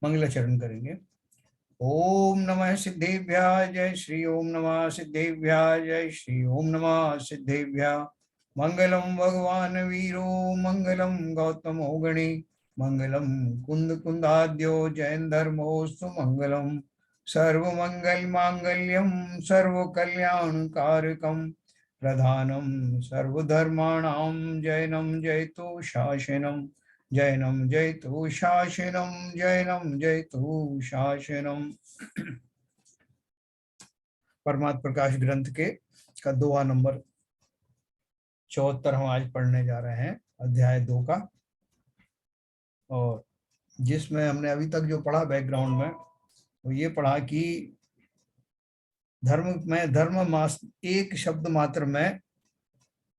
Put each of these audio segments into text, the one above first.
मंगलाचरण करेंगे। ओम नमः सिद्धेभ्याय जय श्री ओम नमः सिद्धेभ्याय जय श्री ओम नमः सिद्धेभ्याय। मंगलम भगवान वीरो मंगलम गौतमो गणे मंगलम कुंद कुंदाद्यो जैन धर्मोस्तु मंगलम सर्वमंगल मांगल्यम सर्व कल्याण कारकम प्रधानम सर्वधर्माणां जैनम जयतु शासनम जैनम जयतु शासनम जैनम जयतु शासनम। परमात्म प्रकाश ग्रंथ के का दोहा नंबर 74 हम आज पढ़ने जा रहे हैं, अध्याय 2 का। और जिसमें हमने अभी तक जो पढ़ा बैकग्राउंड में, वो ये पढ़ा कि धर्म में एक शब्द मात्र में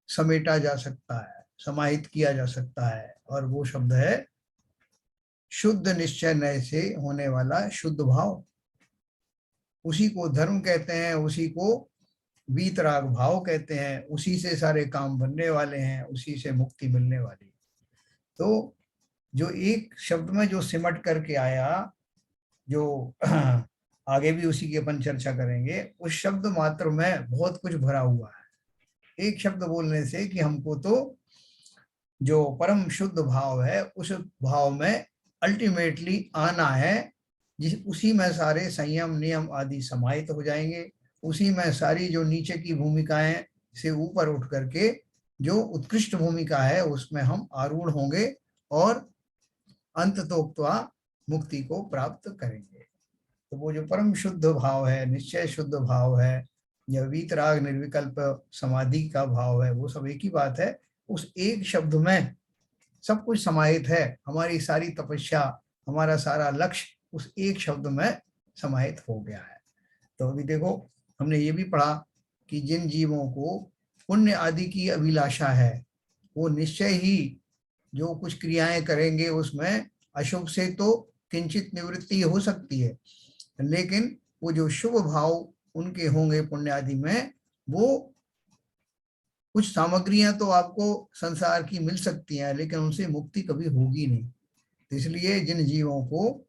समेटा जा सकता है, समाहित किया जा सकता है, और वो शब्द है शुद्ध निश्चय नय से होने वाला शुद्ध भाव। उसी को धर्म कहते हैं, उसी को वीतराग भाव कहते हैं, उसी से सारे काम बनने वाले हैं, उसी से मुक्ति मिलने वाली। तो जो एक शब्द में जो सिमट करके आया, जो आगे भी उसी की अपन चर्चा करेंगे, उस शब्द मात्र में बहुत कुछ भरा हुआ है। एक शब्द बोलने से कि हमको तो जो परम शुद्ध भाव है उस भाव में अल्टीमेटली आना है, उसी में सारे संयम नियम आदि समाहित हो जाएंगे। उसी में सारी जो नीचे की भूमिकाएं से ऊपर उठ करके जो उत्कृष्ट भूमिका है उसमें हम आरूढ़ होंगे और अंततोक्त्वा मुक्ति को प्राप्त करेंगे। तो वो जो परम शुद्ध भाव है, निश्चय शुद्ध भाव है, या वीतराग निर्विकल्प समाधि का भाव है, वो सब एक ही बात है। उस एक शब्द में सब कुछ समाहित है। हमारी सारी तपस्या, हमारा सारा लक्ष्य उस एक शब्द में समाहित हो गया है। तो अभी देखो, हमने ये भी पढ़ा कि जिन जीवों को पुण्य आदि की अभिलाषा है, वो निश्चय ही जो कुछ क्रियाएं करेंगे उसमें अशुभ से तो किंचित निवृत्ति हो सकती है, लेकिन वो जो शुभ भाव उनके होंगे पुण्य आदि में, वो कुछ सामग्रियां तो आपको संसार की मिल सकती हैं, लेकिन उनसे मुक्ति कभी होगी नहीं। तो इसलिए जिन जीवों को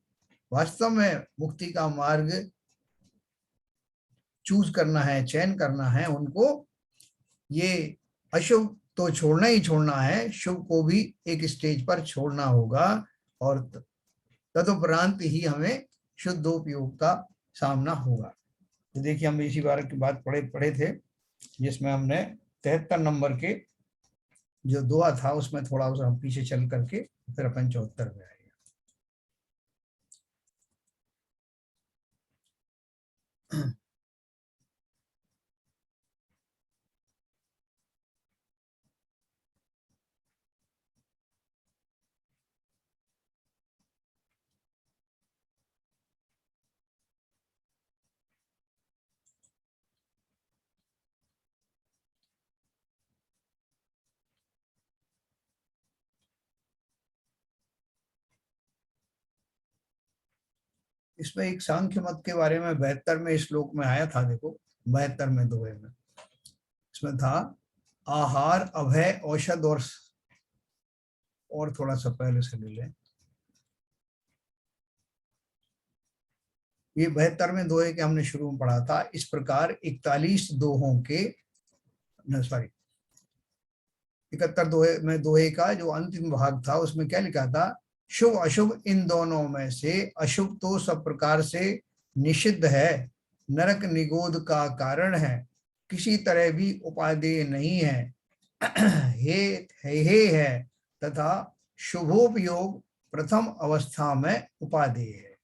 वास्तव में मुक्ति का मार्ग चूज करना है, चयन करना है, उनको ये अशुभ तो छोड़ना ही छोड़ना है, शुभ को भी एक स्टेज पर छोड़ना होगा, और तदुपरांत ही हमें शुद्धोपयोग का सामना होगा। तो देखिए, हम इसी बार की बात पढ़े थे, जिसमें हमने 73 नंबर के जो दुआ था उसमें थोड़ा सा हम पीछे चल करके फिर अपन 74 में आए। इसमें एक सांख्य मत के बारे में 72वें श्लोक में आया था। देखो 72वें दोहे में इसमें था आहार अभय औषध, और थोड़ा सा पहले से ले लें। ये 72वें दोहे के हमने शुरू में पढ़ा था। इस प्रकार 41 दोहों के 71 दोहे का जो अंतिम भाग था उसमें क्या लिखा था, शुभ अशुभ इन दोनों में से अशुभ तो सब प्रकार से निषिद्ध है, नरक निगोध का कारण है, किसी तरह भी उपादेय नहीं है, हे है तथा शुभोपयोग प्रथम अवस्था में उपादेय है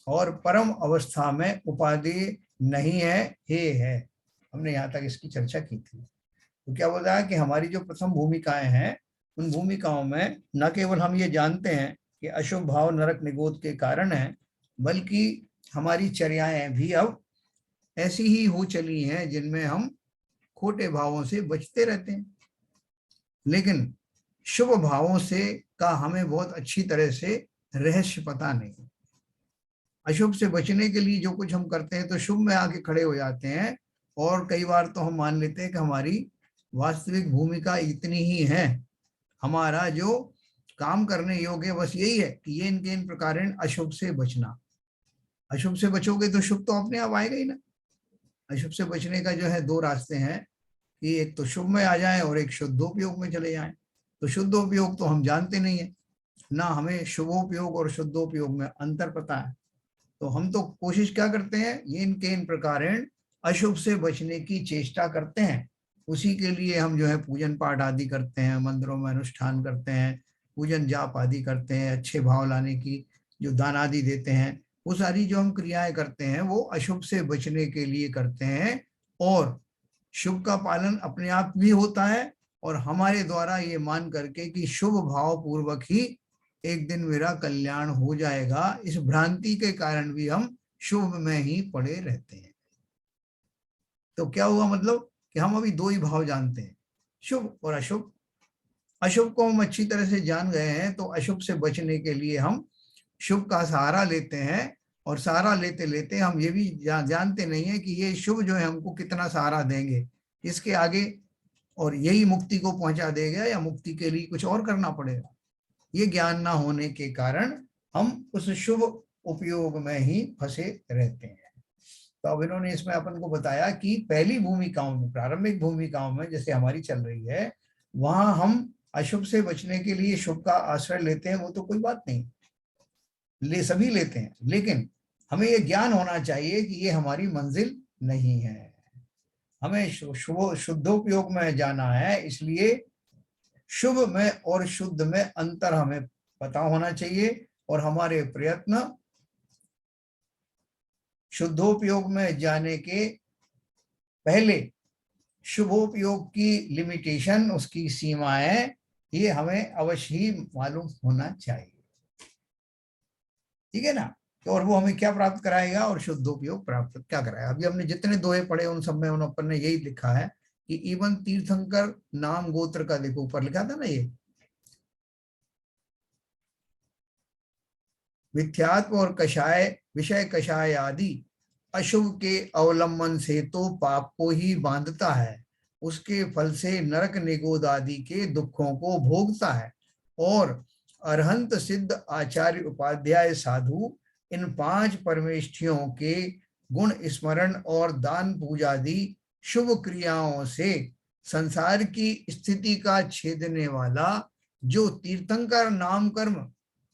और परम अवस्था में उपादेय नहीं है, हे है। हमने यहाँ तक इसकी चर्चा की थी। तो क्या बोल रहा है कि हमारी जो प्रथम भूमिकाएं हैं, उन भूमिकाओं में न केवल हम ये जानते हैं कि अशुभ भाव नरक निगोद के कारण है, बल्कि हमारी चर्याएं भी अब ऐसी ही हो चली हैं जिनमें हम खोटे भावों से बचते रहते हैं, लेकिन शुभ भावों से का हमें बहुत अच्छी तरह से रहस्य पता नहीं। अशुभ से बचने के लिए जो कुछ हम करते हैं तो शुभ में आके खड़े हो जाते हैं, और कई बार तो हम मान लेते हैं कि हमारी वास्तविक भूमिका इतनी ही है, हमारा जो काम करने योग्य बस यही है कि ये इनके इन प्रकार अशुभ से बचना। अशुभ से बचोगे तो शुभ तो अपने आप आएगा ही ना। अशुभ से बचने का जो है दो रास्ते हैं कि एक तो शुभ में आ जाए और एक शुद्धोपयोग में चले जाएं। तो शुद्धोपयोग तो हम जानते नहीं है ना, हमें शुभोपयोग और शुद्धोपयोग में अंतर पता है। तो हम तो कोशिश क्या करते हैं, ये इनके इन प्रकार अशुभ से बचने की चेष्टा करते हैं। उसी के लिए हम जो है पूजन पाठ आदि करते हैं, मंदिरों में अनुष्ठान करते हैं, पूजन जाप आदि करते हैं, अच्छे भाव लाने की जो दान आदि देते हैं, वो सारी जो हम क्रियाएं करते हैं वो अशुभ से बचने के लिए करते हैं। और शुभ का पालन अपने आप भी होता है और हमारे द्वारा ये मान करके कि शुभ भाव पूर्वक ही एक दिन मेरा कल्याण हो जाएगा, इस भ्रांति के कारण भी हम शुभ में ही पड़े रहते हैं। तो क्या हुआ, मतलब कि हम अभी दो ही भाव जानते हैं, शुभ और अशुभ। अशुभ को हम अच्छी तरह से जान गए हैं, तो अशुभ से बचने के लिए हम शुभ का सहारा लेते हैं। और सहारा लेते लेते हम ये भी जानते नहीं है कि ये शुभ जो है हमको कितना सहारा देंगे, इसके आगे, और यही मुक्ति को पहुंचा देगा या मुक्ति के लिए कुछ और करना पड़ेगा। ये ज्ञान ना होने के कारण हम उस शुभ उपयोग में ही फंसे रहते हैं। तो अब इन्होंने इसमें अपन को बताया कि पहली भूमिकाओं में, प्रारंभिक भूमिकाओं में जैसे हमारी चल रही है, वहां हम अशुभ से बचने के लिए शुभ का आश्रय लेते हैं, वो तो कोई बात नहीं, सभी लेते हैं, लेकिन हमें ये ज्ञान होना चाहिए कि ये हमारी मंजिल नहीं है। हमें शुभ शुद्धोपयोग में जाना है, इसलिए शुभ में और शुद्ध में अंतर हमें पता होना चाहिए और हमारे प्रयत्न शुद्धोपयोग में जाने के पहले शुभोपयोग की लिमिटेशन, उसकी सीमाएं, ये हमें अवश्य ही मालूम होना चाहिए। ठीक है ना। तो और वो हमें क्या प्राप्त कराएगा, और शुद्धोपयोग प्राप्त क्या कराएगा। अभी हमने जितने दोहे पढ़े उन सब में उन अपन ने यही लिखा है कि इवन तीर्थंकर नाम गोत्र का, देखो ऊपर लिखा था ना, ये मिथ्यात्व और कषाय विषय कषाय आदि अशुभ के अवलंबन से तो पाप को ही बांधता है, उसके फल से नरक निगोद आदि के दुखों को भोगता है। और अरहंत सिद्ध आचार्य उपाध्याय साधु इन पांच परमेष्ठियों के गुण स्मरण और दान पूजादि शुभ क्रियाओं से संसार की स्थिति का छेदने वाला जो तीर्थंकर नाम कर्म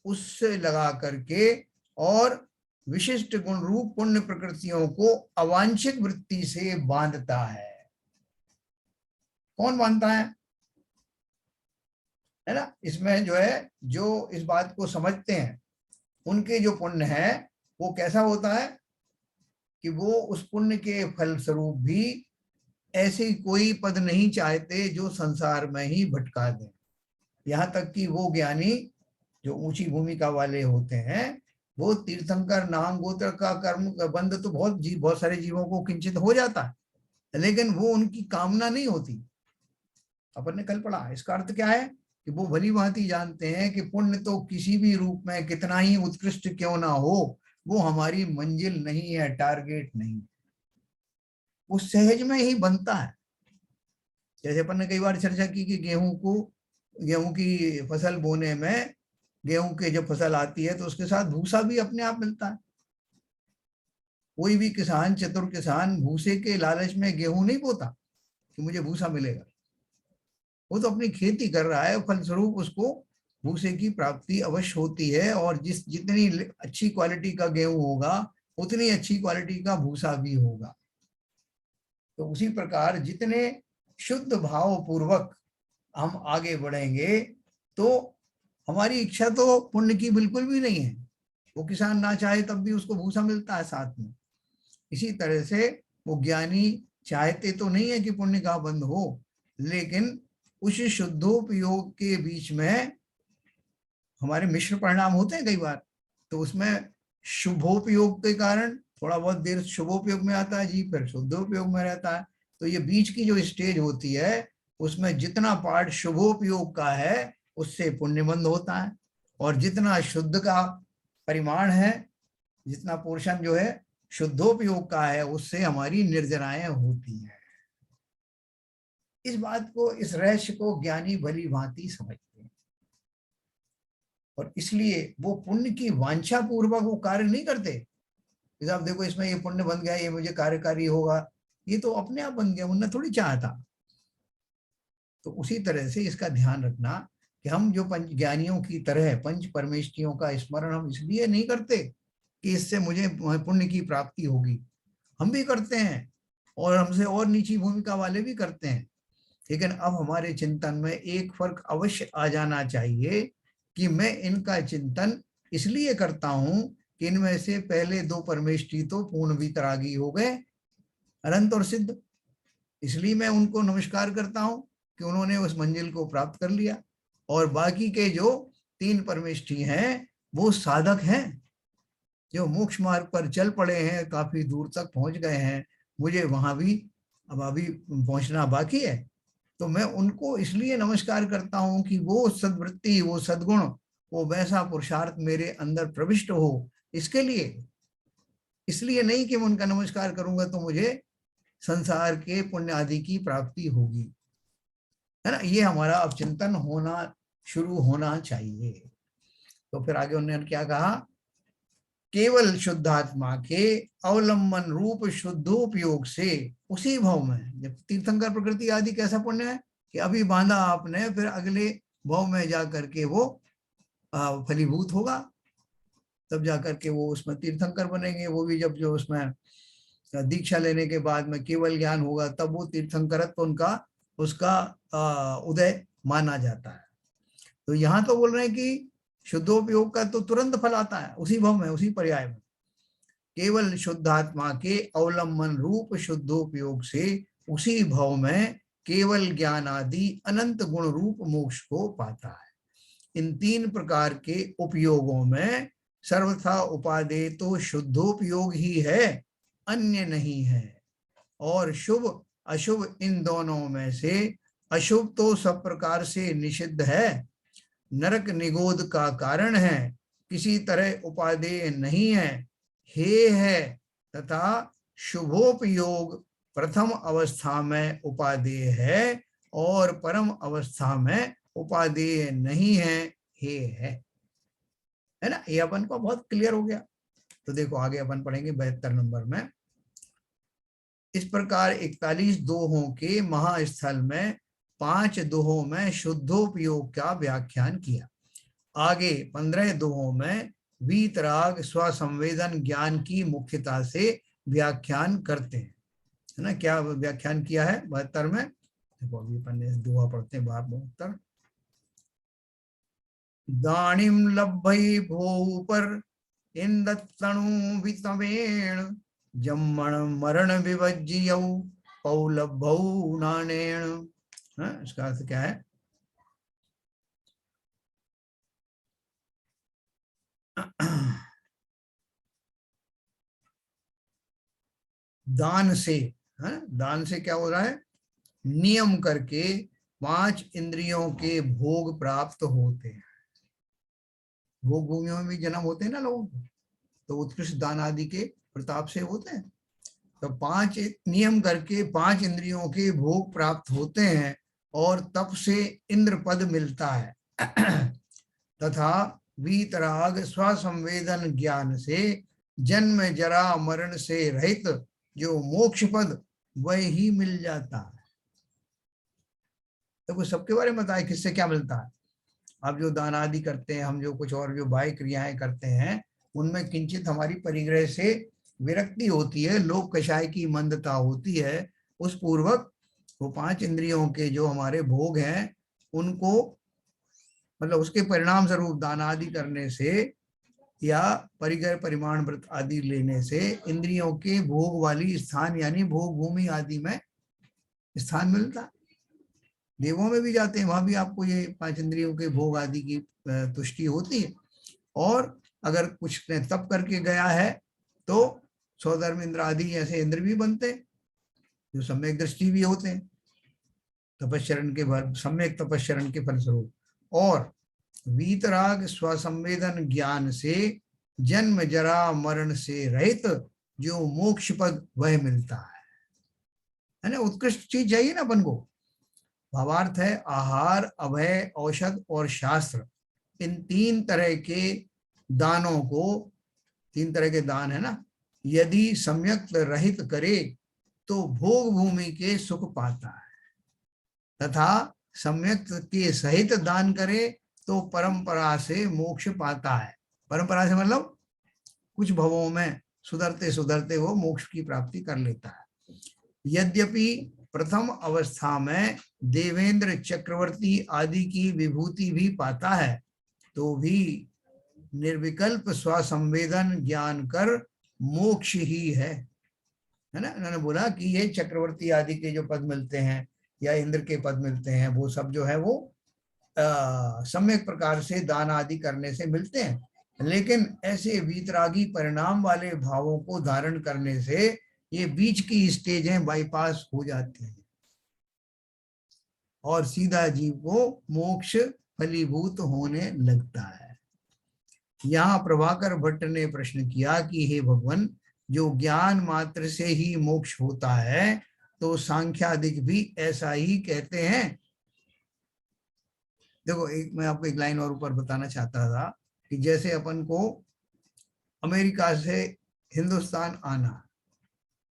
उससे लगा करके और विशिष्ट गुण रूप पुण्य प्रकृतियों को अवांछित वृत्ति से बांधता है। कौन बांधता है ना। इसमें जो है, जो इस बात को समझते हैं उनके जो पुण्य है वो कैसा होता है कि वो उस पुण्य के फल स्वरूप भी ऐसे कोई पद नहीं चाहते जो संसार में ही भटका दें। यहाँ तक कि वो ज्ञानी जो ऊंची भूमिका वाले होते हैं, वो तीर्थंकर नाम गोत्र का कर्म बंध तो बहुत सारे जीवों को किंचित हो जाता है, लेकिन वो उनकी कामना नहीं होती। अपन ने कल पढ़ा, इसका अर्थ क्या है कि वो भली भांति जानते हैं कि पुण्य तो किसी भी रूप में कितना ही उत्कृष्ट क्यों ना हो, वो हमारी मंजिल नहीं है, टारगेट नहीं है, वो सहज में ही बनता है। जैसे अपन ने कई बार चर्चा की कि गेहूं की फसल बोने में, गेहूं के जब फसल आती है तो उसके साथ भूसा भी अपने आप मिलता है। कोई भी किसान, चतुर किसान भूसे के लालच में गेहूं नहीं बोता कि मुझे भूसा मिलेगा। वो तो अपनी खेती कर रहा है, फलस्वरूप उसको भूसे की प्राप्ति अवश्य होती है। और जितनी अच्छी क्वालिटी का गेहूं होगा उतनी अच्छी क्वालिटी का भूसा भी होगा। तो उसी प्रकार जितने शुद्ध भाव पूर्वक हम आगे बढ़ेंगे, तो हमारी इच्छा तो पुण्य की बिल्कुल भी नहीं है, वो किसान ना चाहे तब भी उसको भूसा मिलता है साथ में। इसी तरह से वो ज्ञानी चाहते तो नहीं है कि पुण्य का बंध हो, लेकिन उस शुद्धोपयोग के बीच में हमारे मिश्र परिणाम होते हैं कई बार, तो उसमें शुभोपयोग के कारण थोड़ा बहुत देर शुभोपयोग में आता है जी, फिर शुद्धोपयोग में रहता है। तो ये बीच की जो स्टेज होती है, उसमें जितना पार्ट शुभोपयोग का है उससे पुण्यबंध होता है, और जितना शुद्ध का परिमाण है, जितना पोर्शन जो है शुद्धोपयोग का है, उससे हमारी निर्जराएं होती हैं। इस बात को, इस रहस्य को ज्ञानी भली भांति समझते हैं। और इसलिए वो पुण्य की वांछा पूर्वक वो कार्य नहीं करते। जैसे आप देखो इसमें ये पुण्य बन गया, ये मुझे कार्यकारी होगा, ये तो अपने आप बन गया, उनने थोड़ी चाहा था। तो उसी तरह से इसका ध्यान रखना कि हम जो पंच ज्ञानियों की तरह पंच परमेष्ठियों का स्मरण हम इसलिए नहीं करते कि इससे मुझे पुण्य की प्राप्ति होगी, हम भी करते हैं और हमसे और नीची भूमिका वाले भी करते हैं। लेकिन अब हमारे चिंतन में एक फर्क अवश्य आ जाना चाहिए कि मैं इनका चिंतन इसलिए करता हूं कि इनमें से पहले दो परमेष्ठी तो पूर्ण वितरागी हो गए, अनंत और सिद्ध, इसलिए मैं उनको नमस्कार करता हूं कि उन्होंने उस मंजिल को प्राप्त कर लिया। और बाकी के जो तीन परमेष्ठी हैं वो साधक हैं, जो मोक्ष मार्ग पर चल पड़े हैं, काफी दूर तक पहुंच गए हैं, मुझे वहां भी अब अभी पहुंचना बाकी है। तो मैं उनको इसलिए नमस्कार करता हूं कि वो सद्वृत्ति, वो सद्गुण, वो वैसा पुरुषार्थ मेरे अंदर प्रविष्ट हो, इसके लिए, इसलिए नहीं कि मैं उनका नमस्कार करूंगा तो मुझे संसार के पुण्य आदि की प्राप्ति होगी, है ना। ये हमारा अब चिंतन होना शुरू होना चाहिए। तो फिर आगे उन्होंने क्या कहा, केवल शुद्धात्मा के अवलंबन रूप शुद्धोपयोग से उसी भाव में, जब तीर्थंकर प्रकृति आदि कैसा पुण्य है कि अभी बांधा आपने, फिर अगले भाव में जाकर के वो फलीभूत होगा, तब जाकर के वो उसमें तीर्थंकर बनेंगे। वो भी जब जो उसमें दीक्षा लेने के बाद में केवल ज्ञान होगा तब वो तीर्थंकरत्व उनका उसका उदय माना जाता है। तो यहाँ तो बोल रहे हैं कि शुद्धोपयोग का तो तुरंत फल आता है उसी भाव में, उसी पर्याय में। केवल शुद्धात्मा के अवलंबन रूप शुद्धोपयोग से उसी भाव में केवल ज्ञान आदि अनंत गुण रूप मोक्ष को पाता है। इन तीन प्रकार के उपयोगों में सर्वथा उपादेय तो शुद्धोपयोग ही है, अन्य नहीं है। और शुभ अशुभ इन दोनों में से अशुभ तो सब प्रकार से निषिद्ध है, नरक निगोद का कारण है, किसी तरह उपादेय नहीं है, हे है, तथा शुभोपयोग प्रथम अवस्था में उपादेय है और परम अवस्था में उपादेय नहीं है, हे है ना। ये अपन को बहुत क्लियर हो गया। तो देखो आगे अपन पढ़ेंगे 72 नंबर में। इस प्रकार 41 दोहों के महास्थल में 5 दोहों में शुद्धोपयोग का व्याख्यान किया। आगे 15 दोहों में वीतराग स्वसंवेदन ज्ञान की मुख्यता से व्याख्यान करते हैं, है ना। क्या व्याख्यान किया है 72 में, देखो अभी अपन दोहा पढ़ते हैं। 72 दाणिम लभ्भै भोपर इंदत्तणु वितवेण जम्मण मरण विभज्यौ पौलभौ नानेण। इसका अर्थ क्या है, दान से, है दान से क्या हो रहा है, नियम करके 5 इंद्रियों के भोग प्राप्त होते हैं। भोग भूमियों में भी जन्म होते हैं ना लोगों को, तो उत्कृष्ट दान आदि के प्रताप से होते हैं। तो 5 नियम करके 5 इंद्रियों के भोग प्राप्त होते हैं और तप से इंद्र पद मिलता है। तथा वीतराग स्वसंवेदन ज्ञान से जन्म जरा मरण से रहित जो मोक्ष पद वह ही मिल जाता है। तो सबके बारे में बताए किससे क्या मिलता है। आप जो दान आदि करते हैं, हम जो कुछ और जो बाह्य क्रियाएं करते हैं, उनमें किंचित हमारी परिग्रह से विरक्ति होती है, लोक कषाय की मंदता होती है, उस पूर्वक वो 5 इंद्रियों के जो हमारे भोग हैं उनको, मतलब उसके परिणाम स्वरूप दान आदि करने से या परिग्रह परिमाण व्रत आदि लेने से इंद्रियों के भोग वाली स्थान यानी भोग भूमि आदि में स्थान मिलता है। देवों में भी जाते हैं, वहां भी आपको ये 5 इंद्रियों के भोग आदि की तुष्टि होती है। और अगर कुछ ने तप करके गया है तो सौधर्म इंद्र आदि ऐसे इंद्र भी बनते हैं जो सम्यक दृष्टि भी होते हैं तपस्चरण के फल, सम्यक तपस्चरण के फलस्वरूप। और वीतराग स्वसंवेदन ज्ञान से जन्म जरा मरण से रहित जो मोक्ष पद वह मिलता है ना। उत्कृष्ट चीज चाहिए ना अपन को। भावार्थ है आहार, अभय, औषध और शास्त्र, इन तीन तरह के दानों को, तीन तरह के दान है ना, यदि सम्यक रहित करे तो भोग भूमि के सुख पाता है, तथा सम्यक के सहित दान करे तो परंपरा से मोक्ष पाता है। परंपरा से मतलब कुछ भवों में सुधरते सुधरते वो मोक्ष की प्राप्ति कर लेता है। यद्यपि प्रथम अवस्था में देवेंद्र चक्रवर्ती आदि की विभूति भी पाता है, तो भी निर्विकल्प स्वसंवेदन ज्ञान कर मोक्ष ही है ना। उन्होंने बोला कि ये चक्रवर्ती आदि के जो पद मिलते हैं या इंद्र के पद मिलते हैं, वो सब जो है वो सम्यक प्रकार से दान आदि करने से मिलते हैं, लेकिन ऐसे वीतरागी परिणाम वाले भावों को धारण करने से ये बीच की स्टेजें बाईपास हो जाती हैं और सीधा जीव को मोक्ष फलीभूत होने लगता है। यहाँ प्रभाकर भट्ट ने प्रश्न किया कि हे भगवान, जो ज्ञान मात्र से ही मोक्ष होता है तो सांख्यादिक भी ऐसा ही कहते हैं। देखो, मैं आपको एक लाइन और ऊपर बताना चाहता था कि जैसे अपन को अमेरिका से हिंदुस्तान आना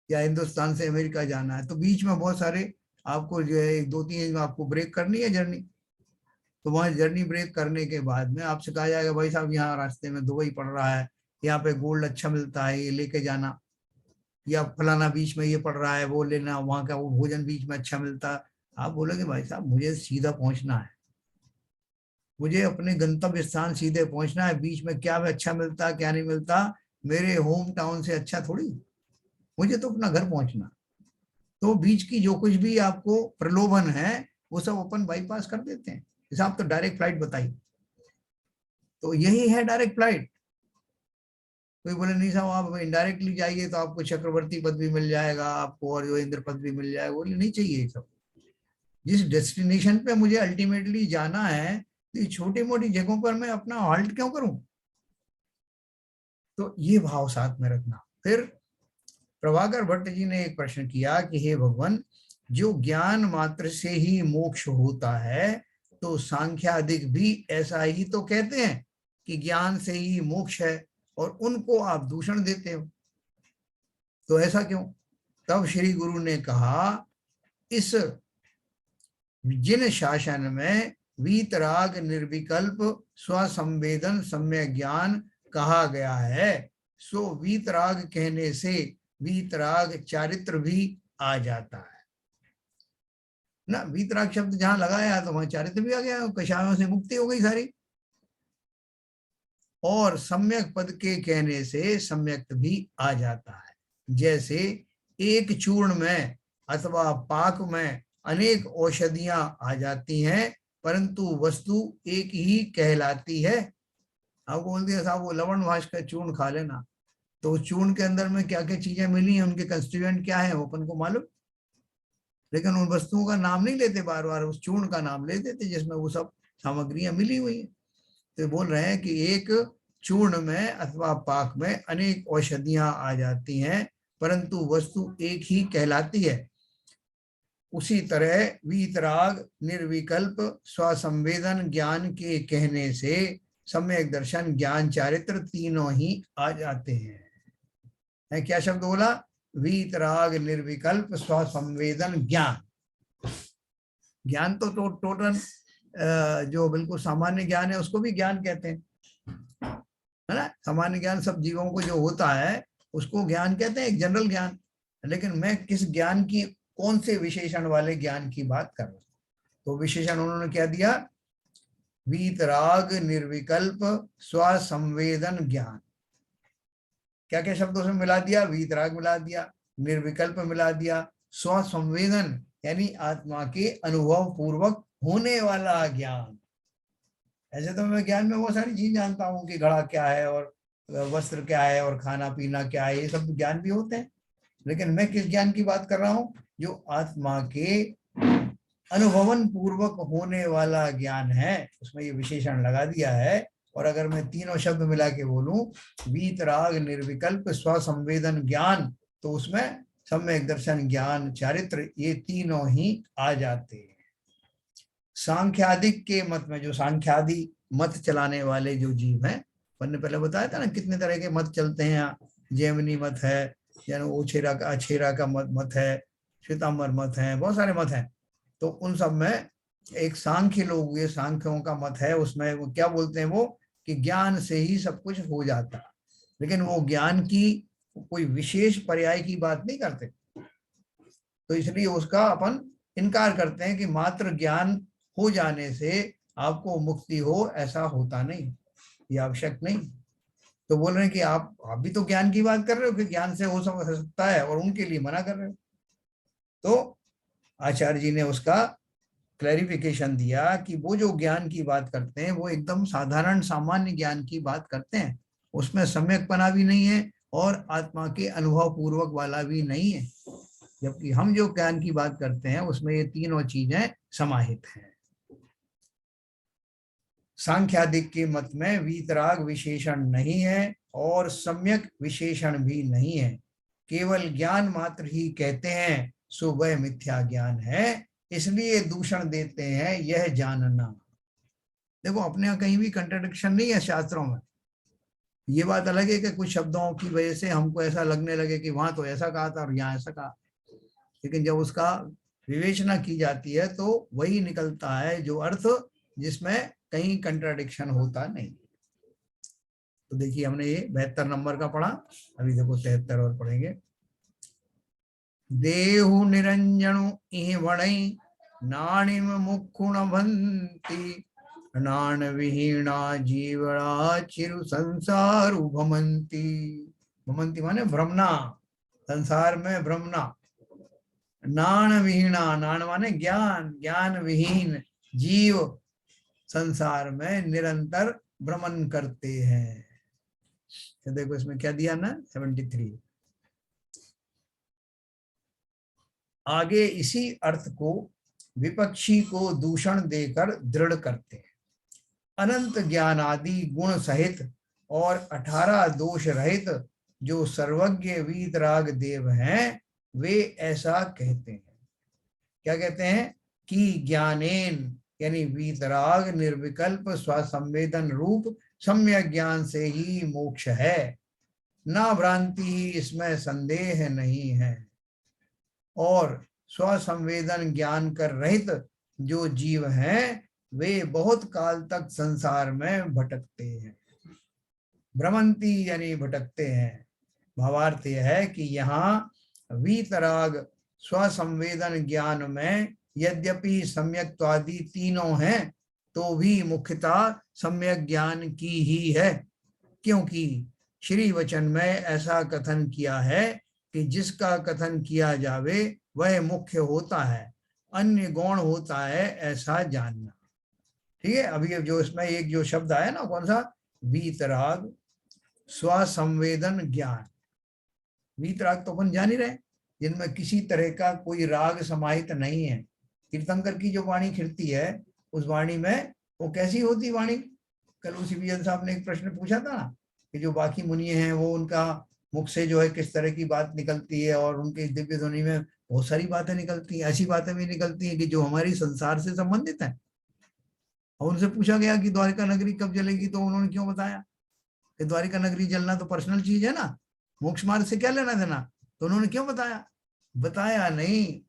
या हिंदुस्तान से अमेरिका जाना है, तो बीच में बहुत सारे आपको जो है 2-3 आपको ब्रेक करनी है जर्नी। तो वहां जर्नी ब्रेक करने के बाद में आपसे कहा जाएगा भाई साहब यहाँ रास्ते में दुबई पड़ रहा है, यहाँ पे गोल्ड अच्छा मिलता है, ये लेके जाना, या फलाना बीच में ये पड़ रहा है वो लेना, वहां का वो भोजन बीच में अच्छा मिलता है। आप बोलोगे भाई साहब मुझे सीधा पहुंचना है, मुझे अपने गंतव्य स्थान सीधे पहुंचना है, बीच में क्या अच्छा मिलता क्या नहीं मिलता मेरे होम टाउन से अच्छा थोड़ी, मुझे तो अपना घर पहुंचना। तो बीच की जो कुछ भी आपको प्रलोभन है वो सब अपन बाईपास कर देते हैं। हिसाब तो डायरेक्ट फ्लाइट बताइए, तो यही है डायरेक्ट फ्लाइट। कोई बोले नहीं साहब आप इनडायरेक्टली जाइए तो आपको चक्रवर्ती पद भी मिल जाएगा आपको और जो इंद्र पद भी मिल जाएगा, बोले नहीं चाहिए सब। जिस डेस्टिनेशन पे मुझे अल्टीमेटली जाना है, तो छोटी मोटी जगहों पर मैं अपना हॉल्ट क्यों करूं। तो ये भाव साथ में रखना। फिर प्रभाकर भट्ट जी ने एक प्रश्न किया कि हे भगवान, जो ज्ञान मात्र से ही मोक्ष होता है तो सांख्यादिक भी ऐसा ही तो कहते हैं कि ज्ञान से ही मोक्ष है, और उनको आप दूषण देते हो, तो ऐसा क्यों। तब श्री गुरु ने कहा, इस जिन शासन में वीतराग निर्विकल्प स्वसंवेदन सम्य ज्ञान कहा गया है, सो वीतराग कहने से वीतराग चारित्र भी आ जाता है ना। वीतराग शब्द जहां लगाया तो वहां चारित्र भी आ गया, कषायों से मुक्ति हो गई सारी। और सम्यक पद के कहने से सम्यक भी आ जाता है। जैसे एक चूर्ण में अथवा पाक में अनेक औषधियां आ जाती हैं, परंतु वस्तु एक ही कहलाती है। आपको बोल दिया साहब वो लवण भाष का चूर्ण खा लेना, तो चूर्ण के अंदर में क्या क्या चीजें मिली हैं, उनके कंस्टिट्यूएंट क्या है वो अपन को मालूम, लेकिन उन वस्तुओं का नाम नहीं लेते, बार बार उस चूर्ण का नाम ले देते जिसमें वो सब सामग्रियां मिली हुई है। तो बोल रहे हैं कि एक चूर्ण में अथवा पाक में अनेक औषधियां आ जाती हैं, परंतु वस्तु एक ही कहलाती है। उसी तरह वीतराग निर्विकल्प स्वसंवेदन ज्ञान के कहने से सम्यक दर्शन ज्ञान चारित्र तीनों ही आ जाते हैं। है क्या शब्द बोला, वीतराग निर्विकल्प स्वसंवेदन ज्ञान। ज्ञान तो टोटल जो बिल्कुल सामान्य ज्ञान है उसको भी ज्ञान कहते हैं, है ना। सामान्य ज्ञान सब जीवों को जो होता है उसको ज्ञान कहते हैं, एक जनरल ज्ञान। लेकिन मैं किस ज्ञान की, कौन से विशेषण वाले ज्ञान की बात कर रहा हूं, तो विशेषण उन्होंने क्या दिया, वीतराग निर्विकल्प स्वसंवेदन ज्ञान। क्या क्या शब्दों से मिला दिया, वीतराग मिला दिया, निर्विकल्प मिला दिया, स्वसंवेदन यानी आत्मा के अनुभव पूर्वक होने वाला ज्ञान। ऐसे तो मैं ज्ञान में बहुत सारी चीज जानता हूँ कि घड़ा क्या है और वस्त्र क्या है और खाना पीना क्या है, ये सब ज्ञान भी होते हैं, लेकिन मैं किस ज्ञान की बात कर रहा हूँ, जो आत्मा के अनुभवन पूर्वक होने वाला ज्ञान है, उसमें ये विशेषण लगा दिया है। और अगर मैं तीनों शब्द मिला के बोलूं, वीतराग निर्विकल्प स्वसंवेदन ज्ञान, तो उसमें सम्यक दर्शन ज्ञान चारित्र ये तीनों ही आ जाते हैं। सांख्यादिक के मत में, जो सांख्यादि मत चलाने वाले जो जीव हैं, मैंने पहले बताया था ना कितने तरह के मत चलते हैं यहाँ। जैमिनी मत है, यानी ओछेरा का अछेरा का मत है, श्वेतांबर मत है, बहुत सारे मत हैं। तो उन सब में एक सांख्य लोग हुए, सांख्यों का मत है, उसमें वो क्या बोलते हैं वो कि ज्ञान से ही सब कुछ हो जाता है, लेकिन वो ज्ञान की कोई विशेष पर्याय की बात नहीं करते। तो इसलिए उसका अपन इनकार करते हैं कि मात्र ज्ञान हो जाने से आपको मुक्ति हो, ऐसा होता नहीं, ये आवश्यक नहीं। तो बोल रहे हैं कि आप भी तो ज्ञान की बात कर रहे हो कि ज्ञान से हो सकता है, और उनके लिए मना कर रहे हो। तो आचार्य जी ने उसका क्लैरिफिकेशन दिया कि वो जो ज्ञान की बात करते हैं वो एकदम साधारण सामान्य ज्ञान की बात करते हैं, उसमें सम्यकपना भी नहीं है और आत्मा के अनुभव पूर्वक वाला भी नहीं है। जबकि हम जो ज्ञान की बात करते हैं उसमें ये तीनों चीजें समाहित हैं। सांख्यादिक के मत में वीतराग विशेषण नहीं है और सम्यक विशेषण भी नहीं है, केवल ज्ञान मात्र ही कहते हैं, सो वह मिथ्या ज्ञान है, इसलिए दूषण देते हैं यह जानना। देखो अपने यहाँ कहीं भी कंट्राडिक्शन नहीं है शास्त्रों में। ये बात अलग है कि कुछ शब्दों की वजह से हमको ऐसा लगने लगे कि वहां तो ऐसा कहा था और यहाँ ऐसा कहा, लेकिन जब उसका विवेचना की जाती है तो वही निकलता है जो अर्थ जिसमें कहीं कंट्राडिक्शन होता नहीं। तो देखिए हमने ये 72 नंबर का पढ़ा, अभी देखो 73 और पढ़ेंगे। देहु निरंजनु इह वणई नाणिम मुखुण भंति, नाण विहीणा जीवड़ा चिरु संसार भमंती। भमंती माने भ्रमना, संसार में भ्रमना। नाण विहीणा, नाण माने ज्ञान, ज्ञान विहीन जीव संसार में निरंतर भ्रमण करते हैं। तो देखो इसमें क्या दिया ना 73। आगे इसी अर्थ को विपक्षी को दूषण देकर दृढ़ करते हैं। अनंत ज्ञान आदि गुण सहित और 18 दोष रहित जो सर्वज्ञ वीतराग देव हैं, वे ऐसा कहते हैं। क्या कहते हैं कि ज्ञानेन यानी वीतराग निर्विकल्प स्वसंवेदन रूप सम्यक ज्ञान से ही मोक्ष है, ना भ्रांति इसमें संदेह नहीं है। और स्वसंवेदन ज्ञान कर रहित जो जीव हैं वे बहुत काल तक संसार में भटकते हैं। भ्रमंती यानी भटकते हैं। भावार्थ यह है कि यहाँ वीतराग स्वसंवेदन ज्ञान में यद्यपि सम्यक्त्वादि तीनों हैं, तो भी मुख्यतः सम्यक ज्ञान की ही है, क्योंकि श्री वचन में ऐसा कथन किया है कि जिसका कथन किया जावे वह मुख्य होता है, अन्य गौण होता है, ऐसा जानना। ठीक है, अभी जो इसमें एक जो शब्द आया ना, कौन सा, वीतराग स्वसंवेदन ज्ञान। वीतराग तो अपन जान ही रहे, जिनमें किसी तरह का कोई राग समाहित नहीं है। तीर्थंकर की जो वाणी खिलती है उस वाणी में वो कैसी होती वाणी, कल उसी विजय साहब ने एक प्रश्न पूछा था ना कि जो बाकी मुनि हैं वो उनका मुख से जो है किस तरह की बात निकलती है, और उनके दिव्य ध्वनि में बहुत सारी बातें निकलती हैं, ऐसी बातें भी निकलती हैं कि जो हमारी संसार से संबंधित है। और उनसे पूछा गया कि द्वारिका नगरी कब जलेगी, तो उन्होंने क्यों बताया कि द्वारिका नगरी जलना तो पर्सनल चीज है ना, मोक्ष मार्ग से क्या लेना देना, तो उन्होंने क्यों बताया, बताया नहीं,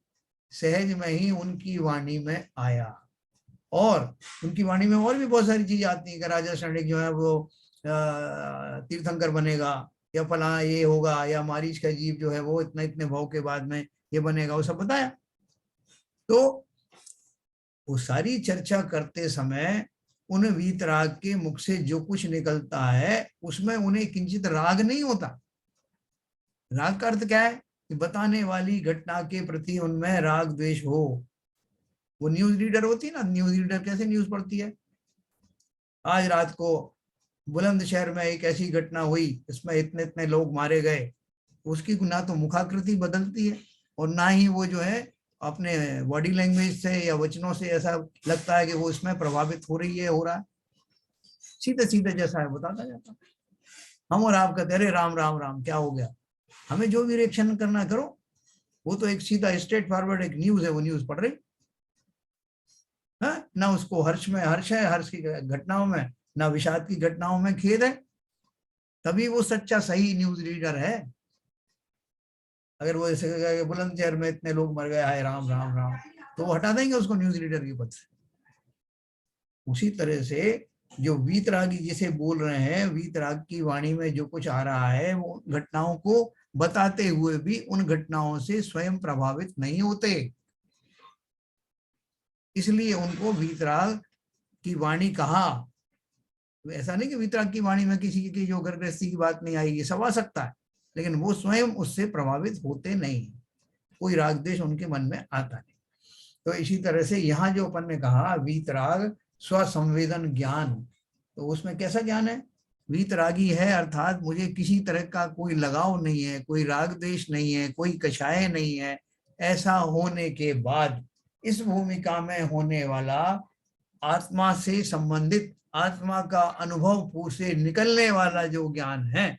सहज में ही उनकी वाणी में आया। और उनकी वाणी में और भी बहुत सारी चीजें आती हैं कि राजा शरणिक जो है वो तीर्थंकर बनेगा, या फला ये होगा, या मारीच का जीव जो है वो इतना इतने भाव के बाद में ये बनेगा, वो सब बताया। तो वो सारी चर्चा करते समय उन वीतराग के मुख से जो कुछ निकलता है उसमें उन्हें किंचित राग नहीं होता। राग का अर्थ क्या है कि बताने वाली घटना के प्रति उनमें राग द्वेष हो। वो न्यूज रीडर होती है ना, न्यूज रीडर कैसे न्यूज पढ़ती है, आज रात को बुलंदशहर में एक ऐसी घटना हुई, इसमें इतने इतने लोग मारे गए, उसकी ना तो मुखाकृति बदलती है और ना ही वो जो है अपने बॉडी लैंग्वेज से या वचनों से ऐसा लगता है कि वो इसमें प्रभावित हो रही है, हो रहा है, सीधे सीधे जैसा है बताता जाता। हम और आप कहते अरे राम राम राम क्या हो गया, हमें जो भी रिएक्शन करना करो, वो तो एक सीधा स्ट्रेट फॉरवर्ड एक न्यूज है, वो न्यूज पढ़ रही है। ना उसको हर्ष में हर्ष है, हर्ष की घटनाओं में, ना विषाद की घटनाओं में खेद है, तभी वो सच्चा सही न्यूज रीडर है। अगर वो ऐसे कहेगा कि बुलंदशहर में इतने लोग मर गए, हाय राम राम राम, तो वो हटा देंगे उसको न्यूज रीडर के पद से। उसी तरह से जो वीतरागी जिसे बोल रहे हैं, वीतराग की वाणी में जो कुछ आ रहा है वो घटनाओं को बताते हुए भी उन घटनाओं से स्वयं प्रभावित नहीं होते, इसलिए उनको वीतराग की वाणी कहा। ऐसा नहीं कि वीतराग की वाणी में किसी की जो घर गृहस्थी की बात नहीं आएगी, सब आ सकता है, लेकिन वो स्वयं उससे प्रभावित होते नहीं, कोई राग द्वेष उनके मन में आता नहीं। तो इसी तरह से यहाँ जो अपन ने कहा वीतराग स्वसंवेदन ज्ञान, तो उसमें कैसा ज्ञान है? वीतरागी है अर्थात मुझे किसी तरह का कोई लगाव नहीं है, कोई राग द्वेष नहीं है, कोई कषाय नहीं है। ऐसा होने के बाद इस भूमिका में होने वाला आत्मा से संबंधित, आत्मा का अनुभव से निकलने वाला जो ज्ञान है,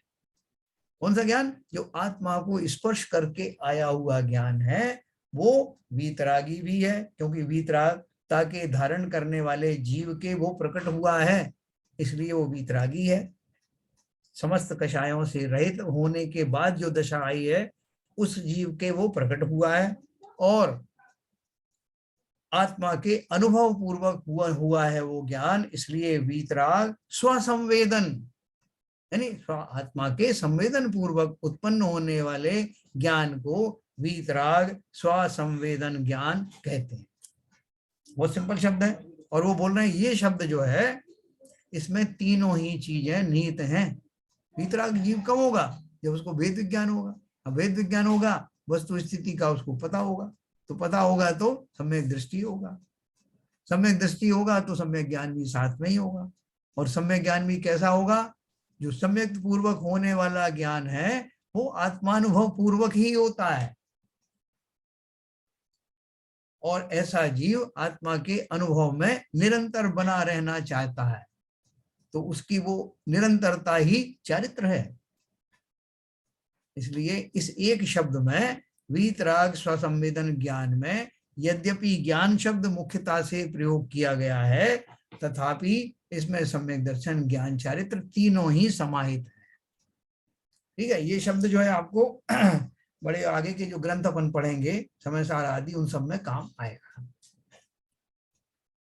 कौन सा ज्ञान? जो आत्मा को स्पर्श करके आया हुआ ज्ञान है, वो वीतरागी भी है, क्योंकि वीतरागता के धारण करने वाले जीव के वो प्रकट हुआ है, इसलिए वो वीतरागी है। समस्त कषायों से रहित होने के बाद जो दशा आई है उस जीव के वो प्रकट हुआ है, और आत्मा के अनुभव पूर्वक हुआ है वो ज्ञान, इसलिए वीतराग स्वसंवेदन, यानी आत्मा के संवेदन पूर्वक उत्पन्न होने वाले ज्ञान को वीतराग स्वसंवेदन ज्ञान कहते हैं। बहुत सिंपल शब्द है, और वो बोल रहे हैं ये शब्द जो है इसमें तीनों ही चीजें निहित हैं। वीतराग जीव कब होगा? जब उसको वेद विज्ञान होगा। अब वेद विज्ञान होगा, वस्तु स्थिति का उसको पता होगा, तो पता होगा तो सम्यक दृष्टि होगा, सम्यक दृष्टि होगा तो सम्यक ज्ञान भी साथ में ही होगा। और सम्यक ज्ञान भी कैसा होगा? जो सम्यक पूर्वक होने वाला ज्ञान है वो आत्मानुभव पूर्वक ही होता है, और ऐसा जीव आत्मा के अनुभव में निरंतर बना रहना चाहता है, तो उसकी वो निरंतरता ही चारित्र है। इसलिए इस एक शब्द में वीतराग स्वसंवेदन ज्ञान में यद्यपि ज्ञान शब्द मुख्यता से प्रयोग किया गया है, तथापि इसमें सम्यक दर्शन, ज्ञान, चारित्र तीनों ही समाहित है। ठीक है, ये शब्द जो है आपको बड़े आगे के जो ग्रंथ अपन पढ़ेंगे, समय सार आदि, उन सब में काम आएगा।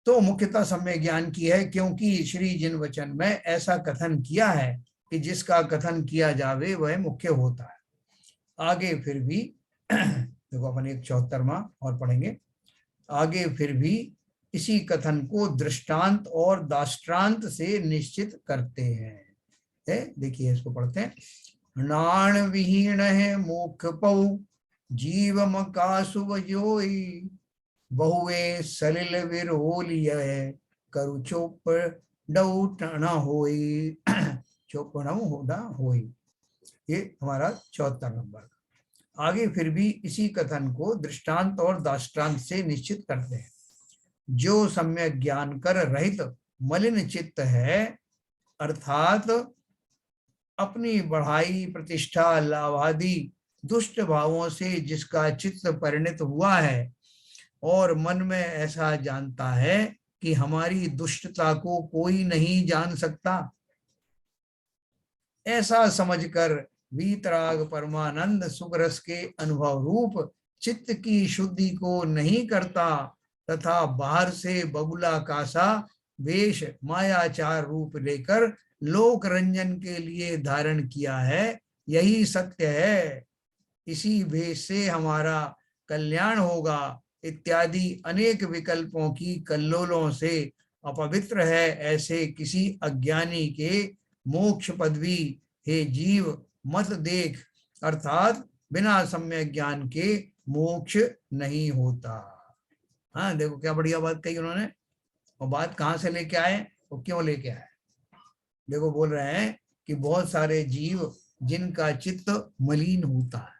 तो मुख्यतः सम्यक ज्ञान की है, क्योंकि श्री जिन वचन में ऐसा कथन किया है कि जिसका कथन किया जावे वह मुख्य होता है। आगे फिर भी देखो अपन 174वां और पढ़ेंगे। आगे फिर भी इसी कथन को दृष्टांत और दाष्टांत से निश्चित करते हैं। देखिए इसको पढ़ते हैं। नाण विहीण है मुख पौ जीवम का सुवजोई, बहुए सलिल विरोलिय करु चोप डौटना होई, चोपण होना होई। ये हमारा 74 नंबर। आगे फिर भी इसी कथन को दृष्टांत और दाष्टांत से निश्चित करते हैं। जो सम्यक ज्ञान कर रहित मलिन चित्त है, अर्थात अपनी बढ़ाई, प्रतिष्ठा, लाभादि दुष्ट भावों से जिसका चित्त परिणित हुआ है, और मन में ऐसा जानता है कि हमारी दुष्टता को कोई नहीं जान सकता, ऐसा समझकर वीतराग परमानंद सुखरस के अनुभव रूप चित्त की शुद्धि को नहीं करता, तथा बाहर से बबुला कासा वेश मायाचार रूप लेकर लोक रंजन के लिए धारण किया है, यही सत्य है। इसी भेष से हमारा कल्याण होगा इत्यादि अनेक विकल्पों की कल्लोलों से अपवित्र है, ऐसे किसी अज्ञानी के मोक्ष पदवी हे जीव मत देख, अर्थात बिना सम्यक ज्ञान के मोक्ष नहीं होता। हाँ देखो क्या बढ़िया बात कही उन्होंने, और बात कहाँ से लेके आए और क्यों लेके आए। देखो बोल रहे हैं कि बहुत सारे जीव जिनका चित्त मलिन होता है,